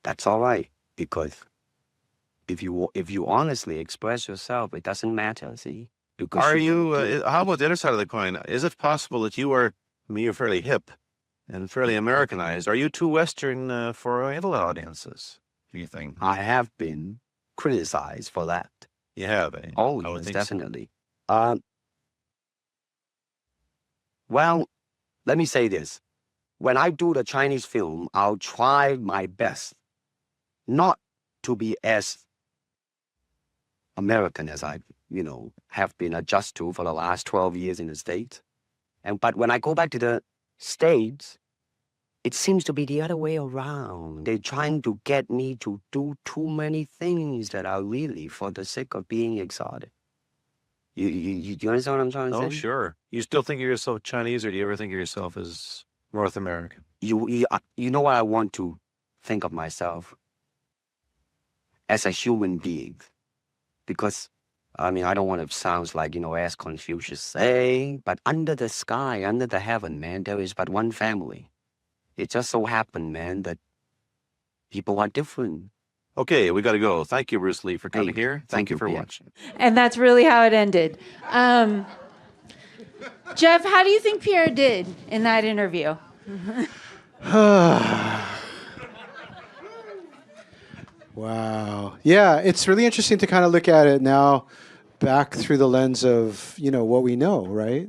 that's all right, because if you honestly express yourself, it doesn't matter. See, because Are you? How about the other side of the coin? Is it possible that you are? I mean, you're fairly hip and fairly Americanized. Are you too Western for Oriental audiences? Do you think? I have been criticized for that. You have, eh? Oh, I would yes, think definitely. Well, let me say this. When I do the Chinese film, I'll try my best not to be as American as I, have been adjusted to for the last 12 years in the States. But when I go back to the States, it seems to be the other way around. They're trying to get me to do too many things that are really for the sake of being exotic. You understand what I'm trying to say? Oh, sure. You still think of yourself Chinese, or do you ever think of yourself as North American? You know what I want to think of myself? As a human being. Because, I mean, I don't want to sound like, as Confucius say, but under the sky, under the heaven, man, there is but one family. It just so happened, man, that people are different. Okay, we got to go. Thank you, Bruce Lee, for coming Hey, here. Thank you for Pierre. watching. And that's really how it ended. Jeff, how do you think Pierre did in that interview? Wow. Yeah, it's really interesting to kind of look at it now back through the lens of, what we know, right?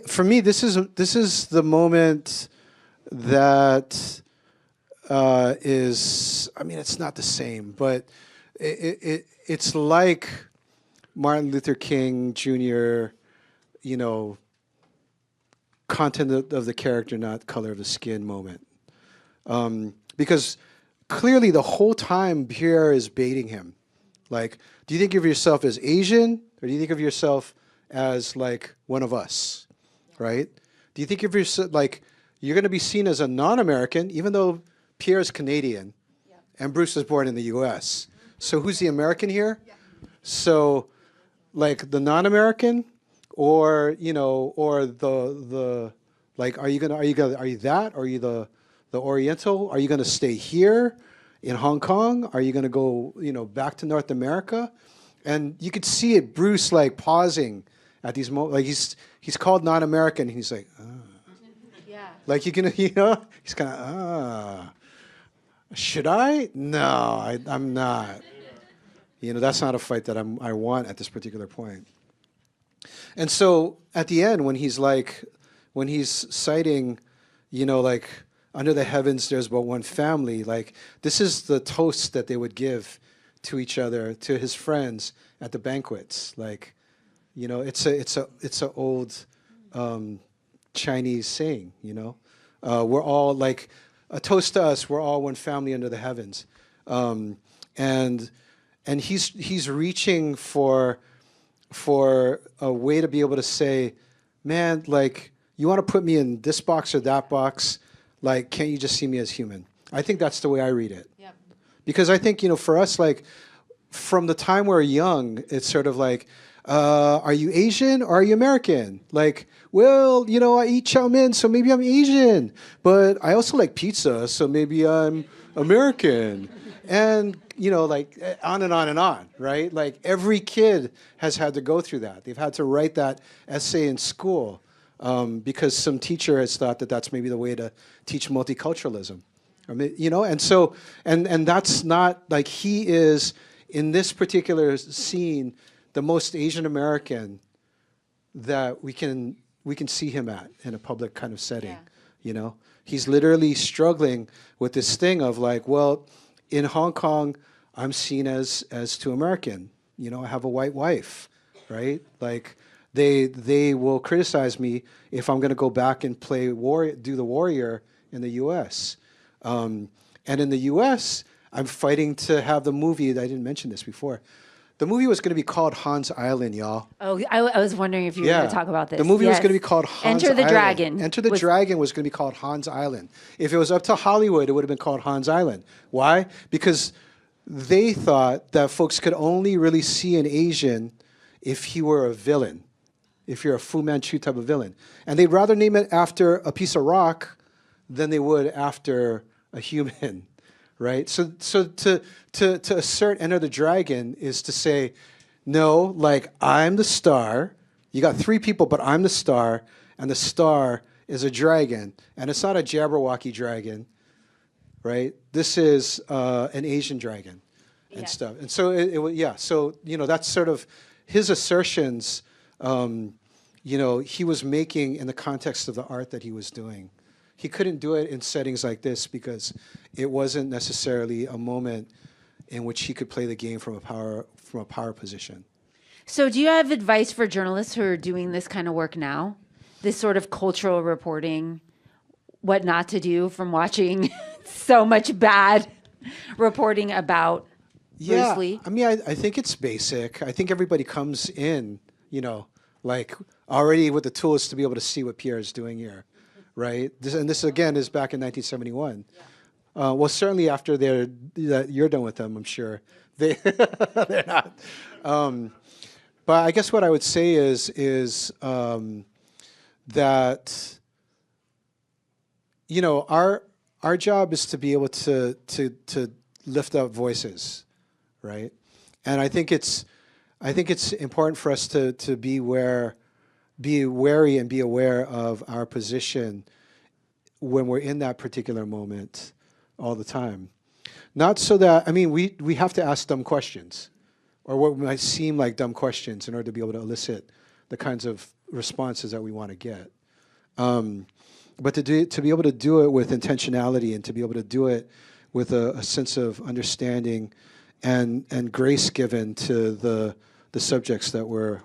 For me, this is the moment that is, I mean, it's not the same, but it's like Martin Luther King Jr., content of the character, not color of the skin moment. Because clearly the whole time Pierre is baiting him. Like, do you think of yourself as Asian, or do you think of yourself as like one of us, right? Do you think of yourself like you're going to be seen as a non-American, even though Pierre is Canadian and Bruce was born in the U.S. So who's the American here? So like the non-American, or or the like, are you that? Are you the Oriental? Are you going to stay here in Hong Kong? Are you going to go, back to North America? And you could see it, Bruce, like pausing at these moments. Like he's called non-American. He's like, Yeah. like he's kind of, should I? No, I'm not. That's not a fight that I want at this particular point. And so at the end, when he's citing, like, under the heavens, there's but one family. Like, this is the toast that they would give to each other, to his friends at the banquets. Like, it's a old Chinese saying. We're all like a toast to us. We're all one family under the heavens, and he's reaching for a way to be able to say, man, like, you want to put me in this box or that box. Like, can't you just see me as human? I think that's the way I read it. Yep. Because I think, for us, like, from the time we're young, it's sort of like, are you Asian or are you American? Like, well, I eat chow mein, so maybe I'm Asian. But I also like pizza, so maybe I'm American. And, like, on and on and on, right? Like, every kid has had to go through that. They've had to write that essay in school. Because some teacher has thought that that's maybe the way to teach multiculturalism. I mean, and so, and that's not, like, he is, in this particular scene, the most Asian American that we can see him at in a public kind of setting. Yeah. He's literally struggling with this thing of like, well, in Hong Kong, I'm seen as too American. You know, I have a white wife, right? Like they will criticize me if I'm going to go back and do the warrior in the U.S. And in the U.S., I'm fighting to have the movie. I didn't mention this before. The movie was going to be called Hans Island, y'all. Oh, I was wondering if you were going to talk about this. The movie was Yes. going to be called Hans Enter the Island. Dragon. Enter the Dragon was going to be called Hans Island. If it was up to Hollywood, it would have been called Hans Island. Why? Because they thought that folks could only really see an Asian if he were a villain, if you're a Fu Manchu type of villain. And they'd rather name it after a piece of rock than they would after a human. Right, so to assert Enter the Dragon is to say, no, like I'm the star. You got three people, but I'm the star, and the star is a dragon, and it's not a Jabberwocky dragon, right? This is an Asian dragon, and stuff. And so so that's sort of his assertions. He was making in the context of the art that he was doing. He couldn't do it in settings like this because it wasn't necessarily a moment in which he could play the game from a power position. So do you have advice for journalists who are doing this kind of work now? This sort of cultural reporting, what not to do from watching so much bad reporting about Bruce Lee? I mean, I think it's basic. I think everybody comes in, like already with the tools to be able to see what Pierre is doing here. Right, this again is back in 1971. Well, certainly after you're done with them, I'm sure they're not. But I guess what I would say is that our job is to be able to lift up voices, right? And I think it's important for us to be wary and be aware of our position when we're in that particular moment all the time. Not so that, we have to ask dumb questions or what might seem like dumb questions in order to be able to elicit the kinds of responses that we want to get. But to be able to do it with intentionality and to be able to do it with a sense of understanding and grace given to the subjects that we're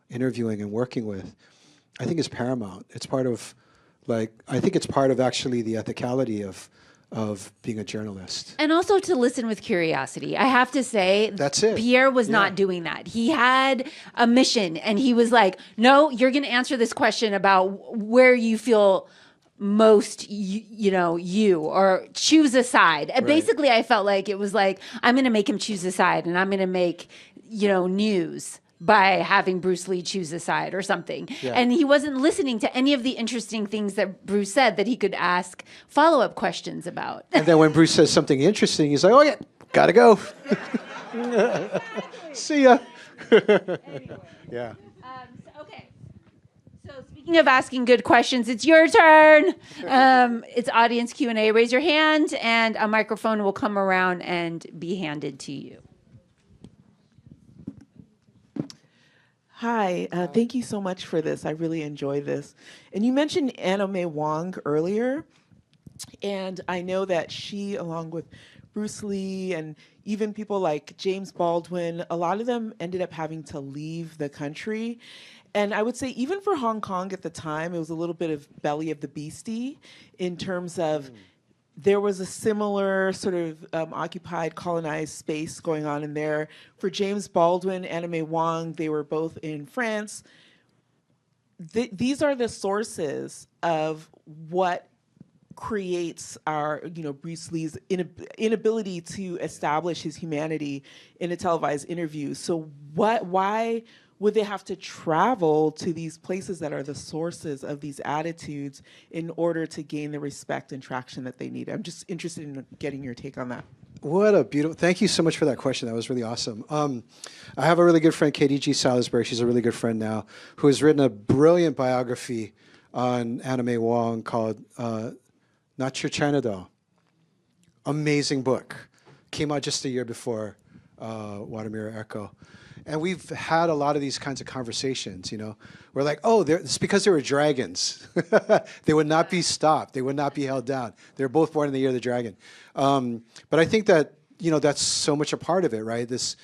interviewing and working with, I think is paramount. It's part of, actually the ethicality of being a journalist. And also to listen with curiosity. I have to say, that's it. Pierre was not doing that. He had a mission, and he was like, no, you're going to answer this question about where you feel most, or choose a side. And basically, I felt like it was like, I'm going to make him choose a side, and I'm going to make, news by having Bruce Lee choose a side or something. Yeah. And he wasn't listening to any of the interesting things that Bruce said that he could ask follow-up questions about. And then when Bruce says something interesting, he's like, oh yeah, gotta go. See ya. Yeah. Okay. So speaking of asking good questions, it's your turn. It's audience Q&A. Raise your hand and a microphone will come around and be handed to you. Hi, thank you so much for this. I really enjoy this. And you mentioned Anna May Wong earlier, and I know that she, along with Bruce Lee and even people like James Baldwin, a lot of them ended up having to leave the country. And I would say even for Hong Kong at the time, it was a little bit of belly of the beastie in terms of there was a similar sort of occupied, colonized space going on in there. For James Baldwin, Anna May Wong, they were both in France. These are the sources of what creates our, Bruce Lee's inability to establish his humanity in a televised interview. So why would they have to travel to these places that are the sources of these attitudes in order to gain the respect and traction that they need? I'm just interested in getting your take on that. What a beautiful, thank you so much for that question. That was really awesome. I have a really good friend, Katie G. Salisbury. She's a really good friend now, who has written a brilliant biography on Anna May Wong called Not Your China Doll. Amazing book. Came out just a year before Watermirror Echo. And we've had a lot of these kinds of conversations, We're like, oh, it's because they were dragons. They would not be stopped. They would not be held down. They were both born in the year of the dragon. But I think that, that's so much a part of it, right? This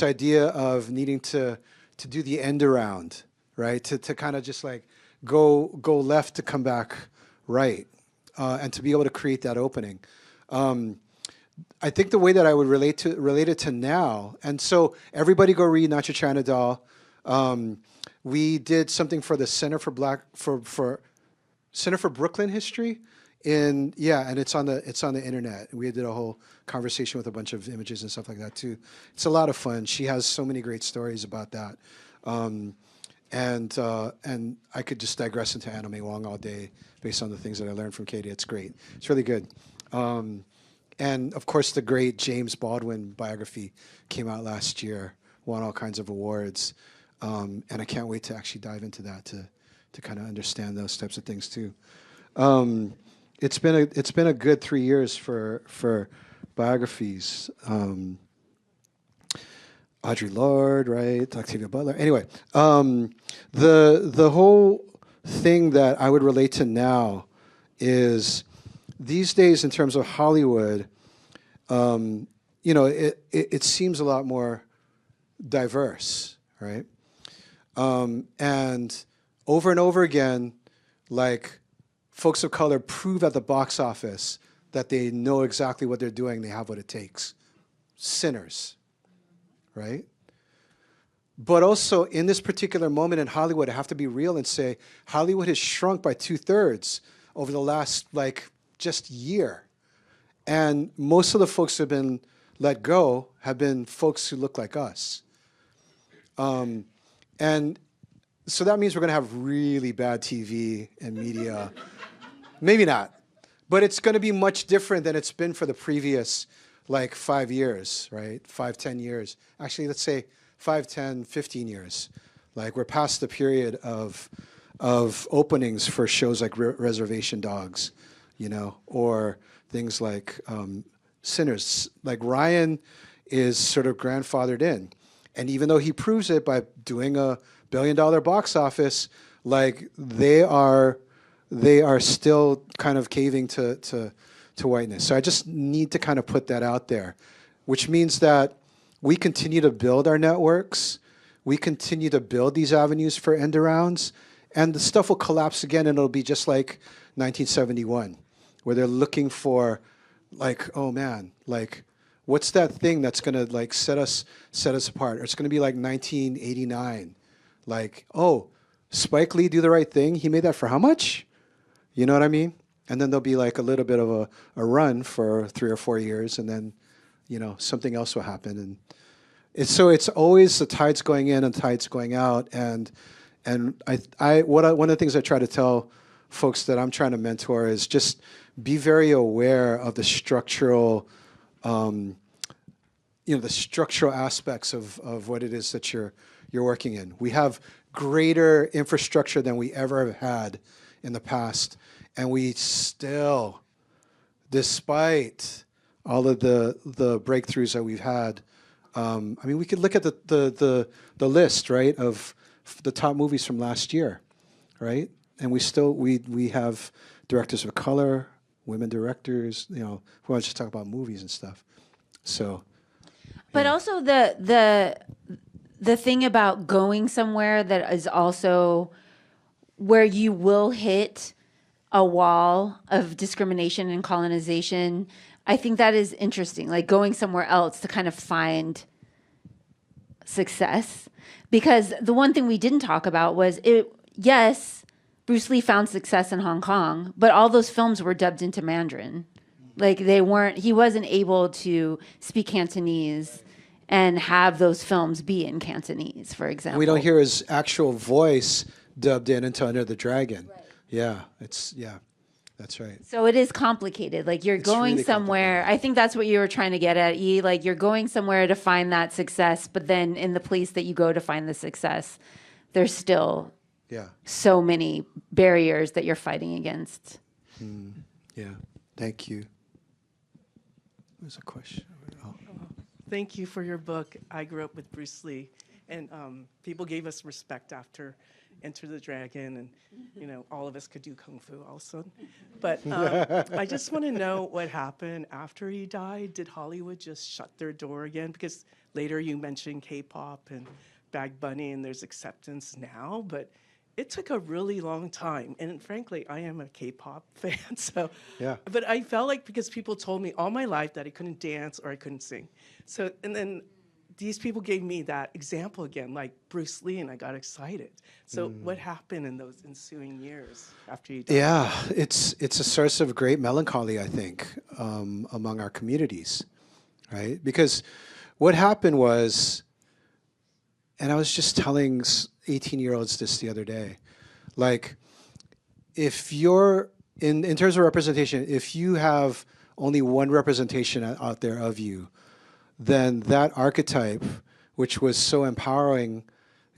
idea of needing to do the end around, right? To kind of just like go left to come back right, and to be able to create that opening. I think the way that I would relate it to now, and so everybody go read Not Your China Doll. We did something for the Center for Brooklyn History, and it's on the internet. We did a whole conversation with a bunch of images and stuff like that too. It's a lot of fun. She has so many great stories about that, and I could just digress into Anna May Wong all day based on the things that I learned from Katie. It's great. It's really good. And of course, the great James Baldwin biography came out last year, won all kinds of awards, and I can't wait to actually dive into that to kind of understand those types of things too. It's been a good 3 years for biographies. Audre Lorde, right? Octavia Butler. Anyway, the whole thing that I would relate to now is these days in terms of Hollywood, it seems a lot more diverse, right? And over again, like folks of color prove at the box office that they know exactly what they're doing, they have what it takes. Sinners, right? But also in this particular moment in Hollywood, I have to be real and say Hollywood has shrunk by 2/3 over the last just year. And most of the folks who have been let go have been folks who look like us. And so that means we're going to have really bad TV and media. Maybe not. But it's going to be much different than it's been for the previous 5 years, right? 5, 10 years. Actually, let's say 5, 10, 15 years. We're past the period of openings for shows like Reservation Dogs, or things like Sinners. Like Ryan is sort of grandfathered in. And even though he proves it by doing a $1 billion box office, they are still kind of caving to whiteness. So I just need to kind of put that out there, which means that we continue to build our networks. We continue to build these avenues for end arounds, and the stuff will collapse again, and it'll be just like 1971, where they're looking for, oh man, what's that thing that's gonna set us apart? Or it's gonna be like 1989, oh, Spike Lee, Do the Right Thing. He made that for how much? You know what I mean? And then there'll be a little bit of a run for 3 or 4 years, and then something else will happen. And it's always the tides going in and tides going out. And one of the things I try to tell folks that I'm trying to mentor is just be very aware of the structural, the structural aspects of what it is that you're working in. We have greater infrastructure than we ever have had in the past, and we still, despite all of the breakthroughs that we've had, we could look at the list, right, of the top movies from last year, right? And we have directors of color, women directors, who want to just talk about movies and stuff. So, but also the thing about going somewhere that is also where you will hit a wall of discrimination and colonization, I think that is interesting, going somewhere else to kind of find success. Because the one thing we didn't talk about was, yes, Bruce Lee found success in Hong Kong, but all those films were dubbed into Mandarin. He wasn't able to speak Cantonese and have those films be in Cantonese, for example. We don't hear his actual voice dubbed into Under the Dragon. Right. Yeah, that's right. So it is complicated. You're going really somewhere. I think that's what you were trying to get at, E. You're going somewhere to find that success, but then in the place that you go to find the success, there's still so many barriers that you're fighting against. Yeah. Thank you. There's a question. Oh. Thank you for your book. I grew up with Bruce Lee, and people gave us respect after Enter the Dragon, and all of us could do kung fu also. But I just want to know what happened after he died. Did Hollywood just shut their door again? Because later you mentioned K-pop and Bad Bunny, and there's acceptance now, but it took a really long time. And frankly, I am a K-pop fan, so. Yeah. But I felt like because people told me all my life that I couldn't dance or I couldn't sing. So, and then these people gave me that example again, like Bruce Lee, and I got excited. So what happened in those ensuing years after you died? Yeah, it's a source of great melancholy, I think, among our communities, right? Because what happened was, and I was just telling 18-year-olds this the other day, like, if you're, in terms of representation, if you have only one representation out there of you, then that archetype, which was so empowering,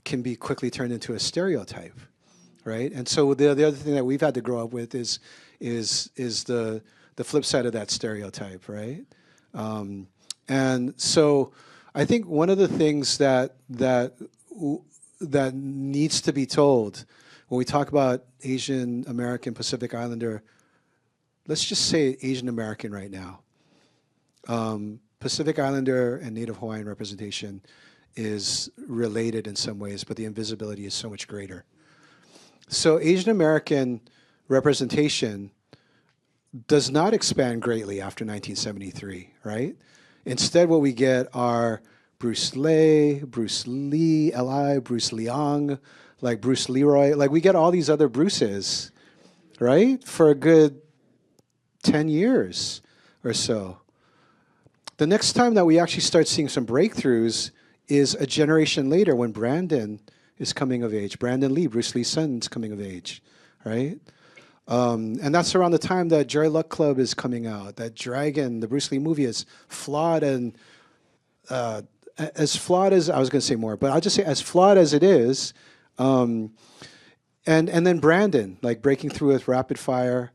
can be quickly turned into a stereotype, right? And so the other thing that we've had to grow up with is the flip side of that stereotype, right? And so I think one of the things that needs to be told when we talk about Asian American Pacific Islander, let's just say Asian American right now. Pacific Islander and Native Hawaiian representation is related in some ways, but the invisibility is so much greater. So Asian American representation does not expand greatly after 1973, right? Instead, what we get are Bruce Lee, Bruce Leong, like Bruce Leroy. Like, we get all these other Bruces, right? For a good 10 years or so. The next time that we actually start seeing some breakthroughs is a generation later when Brandon is coming of age. Brandon Lee, Bruce Lee's son, is coming of age, right? And that's around the time that Joy Luck Club is coming out, that Dragon, the Bruce Lee movie, is flawed and as flawed as, I was going to say more, but I'll just say as flawed as it is. And then Brandon, like breaking through with Rapid Fire.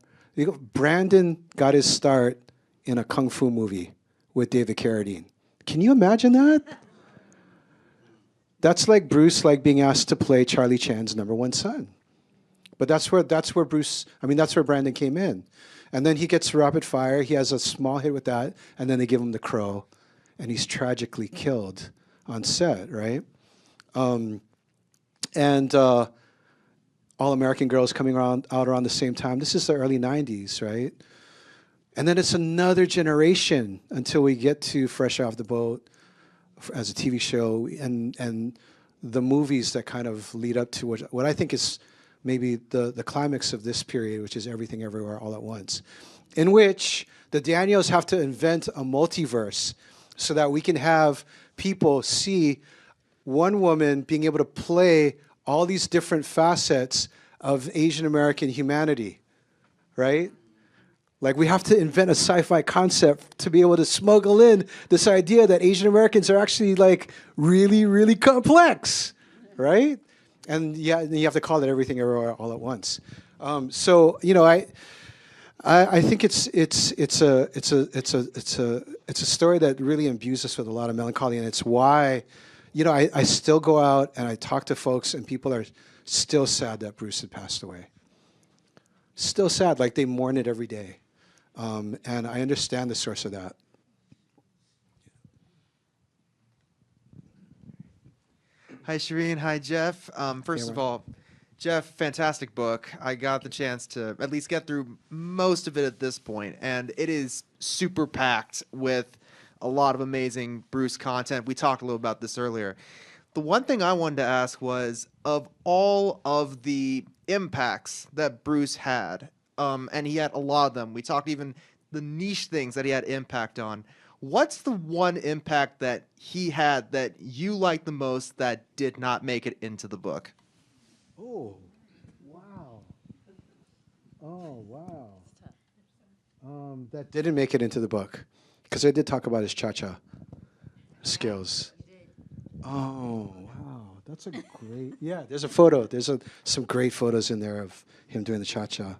Brandon got his start in a kung fu movie with David Carradine. Can you imagine that? That's like Bruce being asked to play Charlie Chan's number one son. But that's where Brandon came in. And then he gets Rapid Fire, he has a small hit with that, and then they give him The Crow, and he's tragically killed on set, right? All American Girls coming out around the same time. This is the early 90s, right? And then it's another generation until we get to Fresh Off the Boat as a TV show and the movies that kind of lead up to what I think is maybe the climax of this period, which is Everything Everywhere All at Once, in which the Daniels have to invent a multiverse so that we can have people see one woman being able to play all these different facets of Asian American humanity, right? Like, we have to invent a sci-fi concept to be able to smuggle in this idea that Asian Americans are actually like really, really complex, right? And yeah, you have to call it Everything Everywhere All at Once. So I think it's a story that really imbues us with a lot of melancholy, and it's why, I still go out and I talk to folks, and people are still sad that Bruce had passed away. Still sad, like they mourn it every day. And I understand the source of that. Hi, Shereen. Hi, Jeff. First of all, Jeff, fantastic book. I got the chance to at least get through most of it at this point, and it is super packed with a lot of amazing Bruce content. We talked a little about this earlier. The one thing I wanted to ask was, of all of the impacts that Bruce had, and he had a lot of them. We talked even the niche things that he had impact on. What's the one impact that he had that you liked the most that did not make it into the book? Oh, wow. Oh, wow. That didn't make it into the book, because I did talk about his cha-cha skills. Oh, wow. That's a great, yeah, there's a photo. There's some great photos in there of him doing the cha-cha.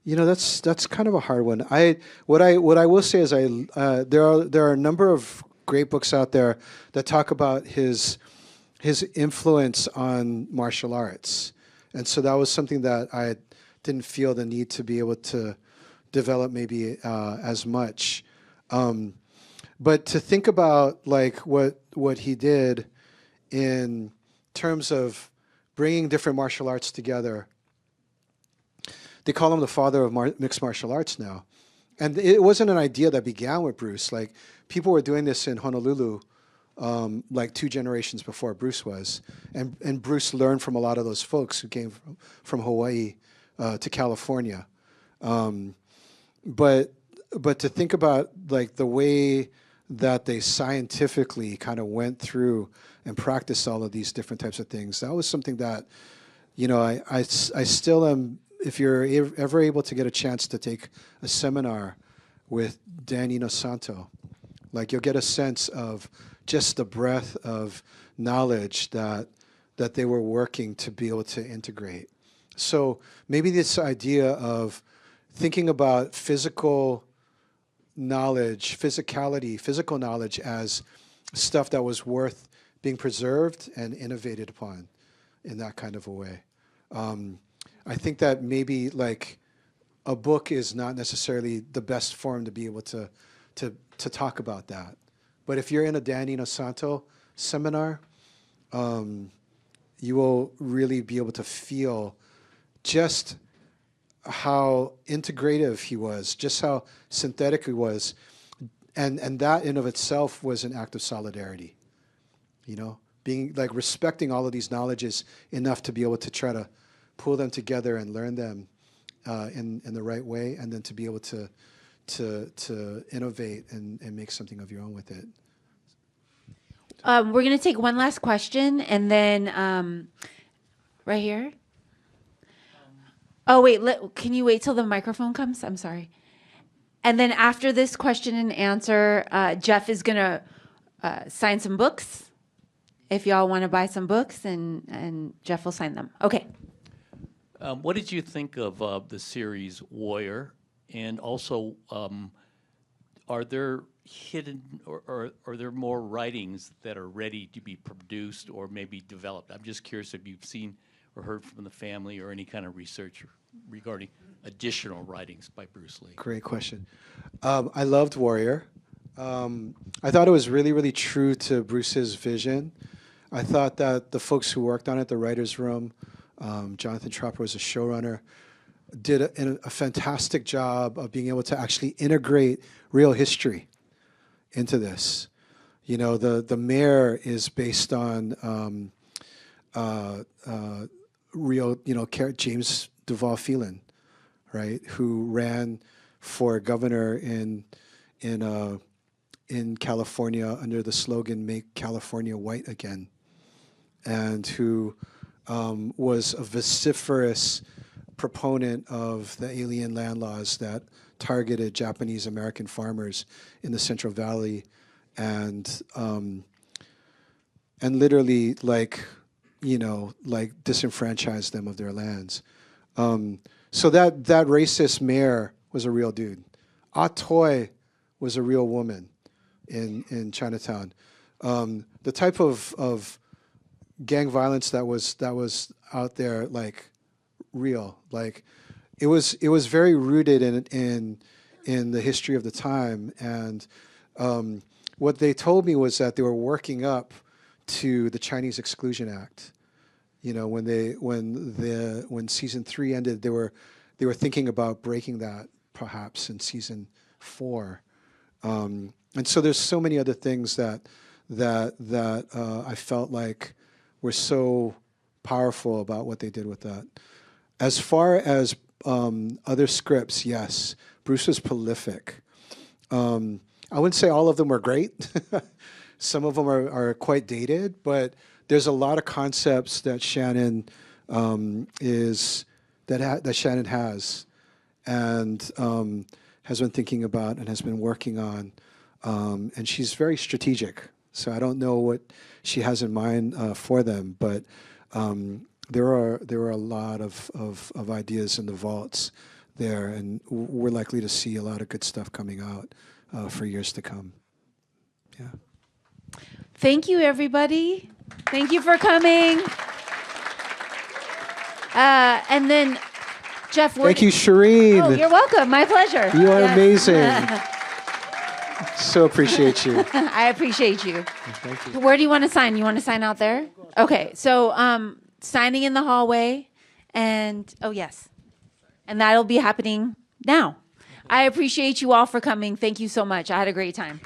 That's kind of a hard one. What I will say is there are a number of great books out there that talk about his his influence on martial arts. And so that was something that I didn't feel the need to be able to develop maybe as much. But to think about like what he did in terms of bringing different martial arts together, they call him the father of mixed martial arts now. And it wasn't an idea that began with Bruce. Like, people were doing this in Honolulu like 2 generations before Bruce was. And Bruce learned from a lot of those folks who came from Hawaii to California. But to think about like the way that they scientifically kind of went through and practiced all of these different types of things, that was something that, you know, I still am. If you're ever able to get a chance to take a seminar with Dan Inosanto, like, you'll get a sense of just the breadth of knowledge that they were working to be able to integrate. So maybe this idea of thinking about physical knowledge, physical knowledge as stuff that was worth being preserved and innovated upon in that kind of a way. I think that maybe like a book is not necessarily the best form to be able to talk about that. But if you're in a Dan Inosanto seminar, you will really be able to feel just how integrative he was, just how synthetic he was. And that in of itself was an act of solidarity, you know, being like respecting all of these knowledges enough to be able to try to pull them together and learn them in the right way, and then to be able to innovate and make something of your own with it. We're going to take one last question, and then right here. Oh, wait, can you wait till the microphone comes? I'm sorry. And then after this question and answer, Jeff is going to sign some books. If y'all want to buy some books, and Jeff will sign them. Okay. What did you think of the series Warrior? And also, are there hidden or are there more writings that are ready to be produced or maybe developed? I'm just curious if you've seen or heard from the family or any kind of research regarding additional writings by Bruce Lee. Great question. I loved Warrior. I thought it was really, really true to Bruce's vision. I thought that the folks who worked on it, the writer's room, Jonathan Tropper was a showrunner, did a fantastic job of being able to actually integrate real history into this. You know, the mayor is based on real, you know, James Duval Phelan, right, who ran for governor in California under the slogan "Make California White Again," and who was a vociferous proponent of the alien land laws that targeted Japanese American farmers in the Central Valley, and literally, like, you know, like disenfranchised them of their lands. So that racist mayor was a real dude. Ah Toy was a real woman in Chinatown. The type of gang violence that was out there, like, real. Like, it was very rooted in the history of the time. And what they told me was that they were working up to the Chinese Exclusion Act. You know, when season 3 ended, they were thinking about breaking that perhaps in season 4. And so there's so many other things that I felt like were so powerful about what they did with that. As far as other scripts, yes, Bruce was prolific. I wouldn't say all of them were great. Some of them are quite dated, but there's a lot of concepts that Shannon Shannon has, and has been thinking about and has been working on, and she's very strategic. So I don't know what she has in mind for them, but there are a lot of ideas in the vaults there, and we're likely to see a lot of good stuff coming out for years to come. Yeah. Thank you, everybody. Thank you for coming. And then, Jeff. Thank you, Shereen. Oh, you're welcome. My pleasure. You are Yes. amazing. So appreciate you. I appreciate you. Thank you. Where do you want to sign? You want to sign out there? Okay. So, signing in the hallway, and oh yes, and that'll be happening now. I appreciate you all for coming. Thank you so much. I had a great time.